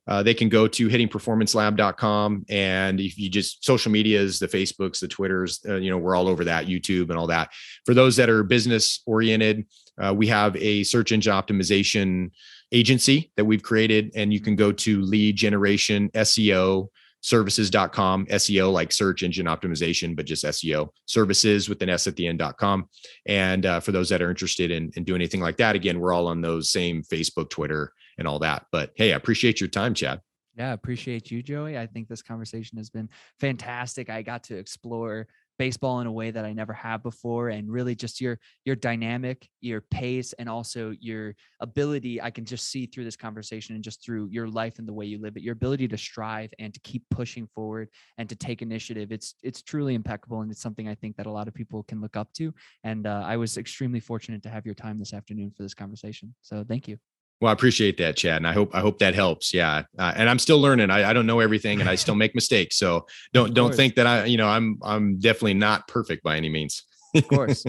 [SPEAKER 2] they can go to hittingperformancelab.com. And if you just social medias, the Facebooks, the Twitters, we're all over that, YouTube and all that. For those that are business oriented, we have a search engine optimization agency that we've created, and you can go to lead generation SEO services.com, SEO like search engine optimization, but just SEO services with an S at the end.com. And for those that are interested in doing anything like that, again, we're all on those same Facebook, Twitter, and all that. But hey, I appreciate your time, Chad.
[SPEAKER 1] Yeah, I appreciate you, Joey. I think this conversation has been fantastic. I got to explore baseball in a way that I never have before, and really just your dynamic, your pace, and also your ability. I can just see through this conversation and just through your life and the way you live it, your ability to strive and to keep pushing forward and to take initiative. It's truly impeccable, and it's something I think that a lot of people can look up to. And I was extremely fortunate to have your time this afternoon for this conversation. So thank you.
[SPEAKER 2] Well, I appreciate that, Chad. And I hope that helps. Yeah. And I'm still learning. I don't know everything, and I still make mistakes. So don't think that I'm definitely not perfect by any means.
[SPEAKER 1] Of course.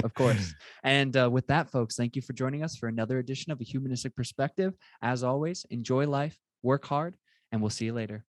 [SPEAKER 1] And with that, folks, thank you for joining us for another edition of A Humanistic Perspective. As always, enjoy life, work hard, and we'll see you later.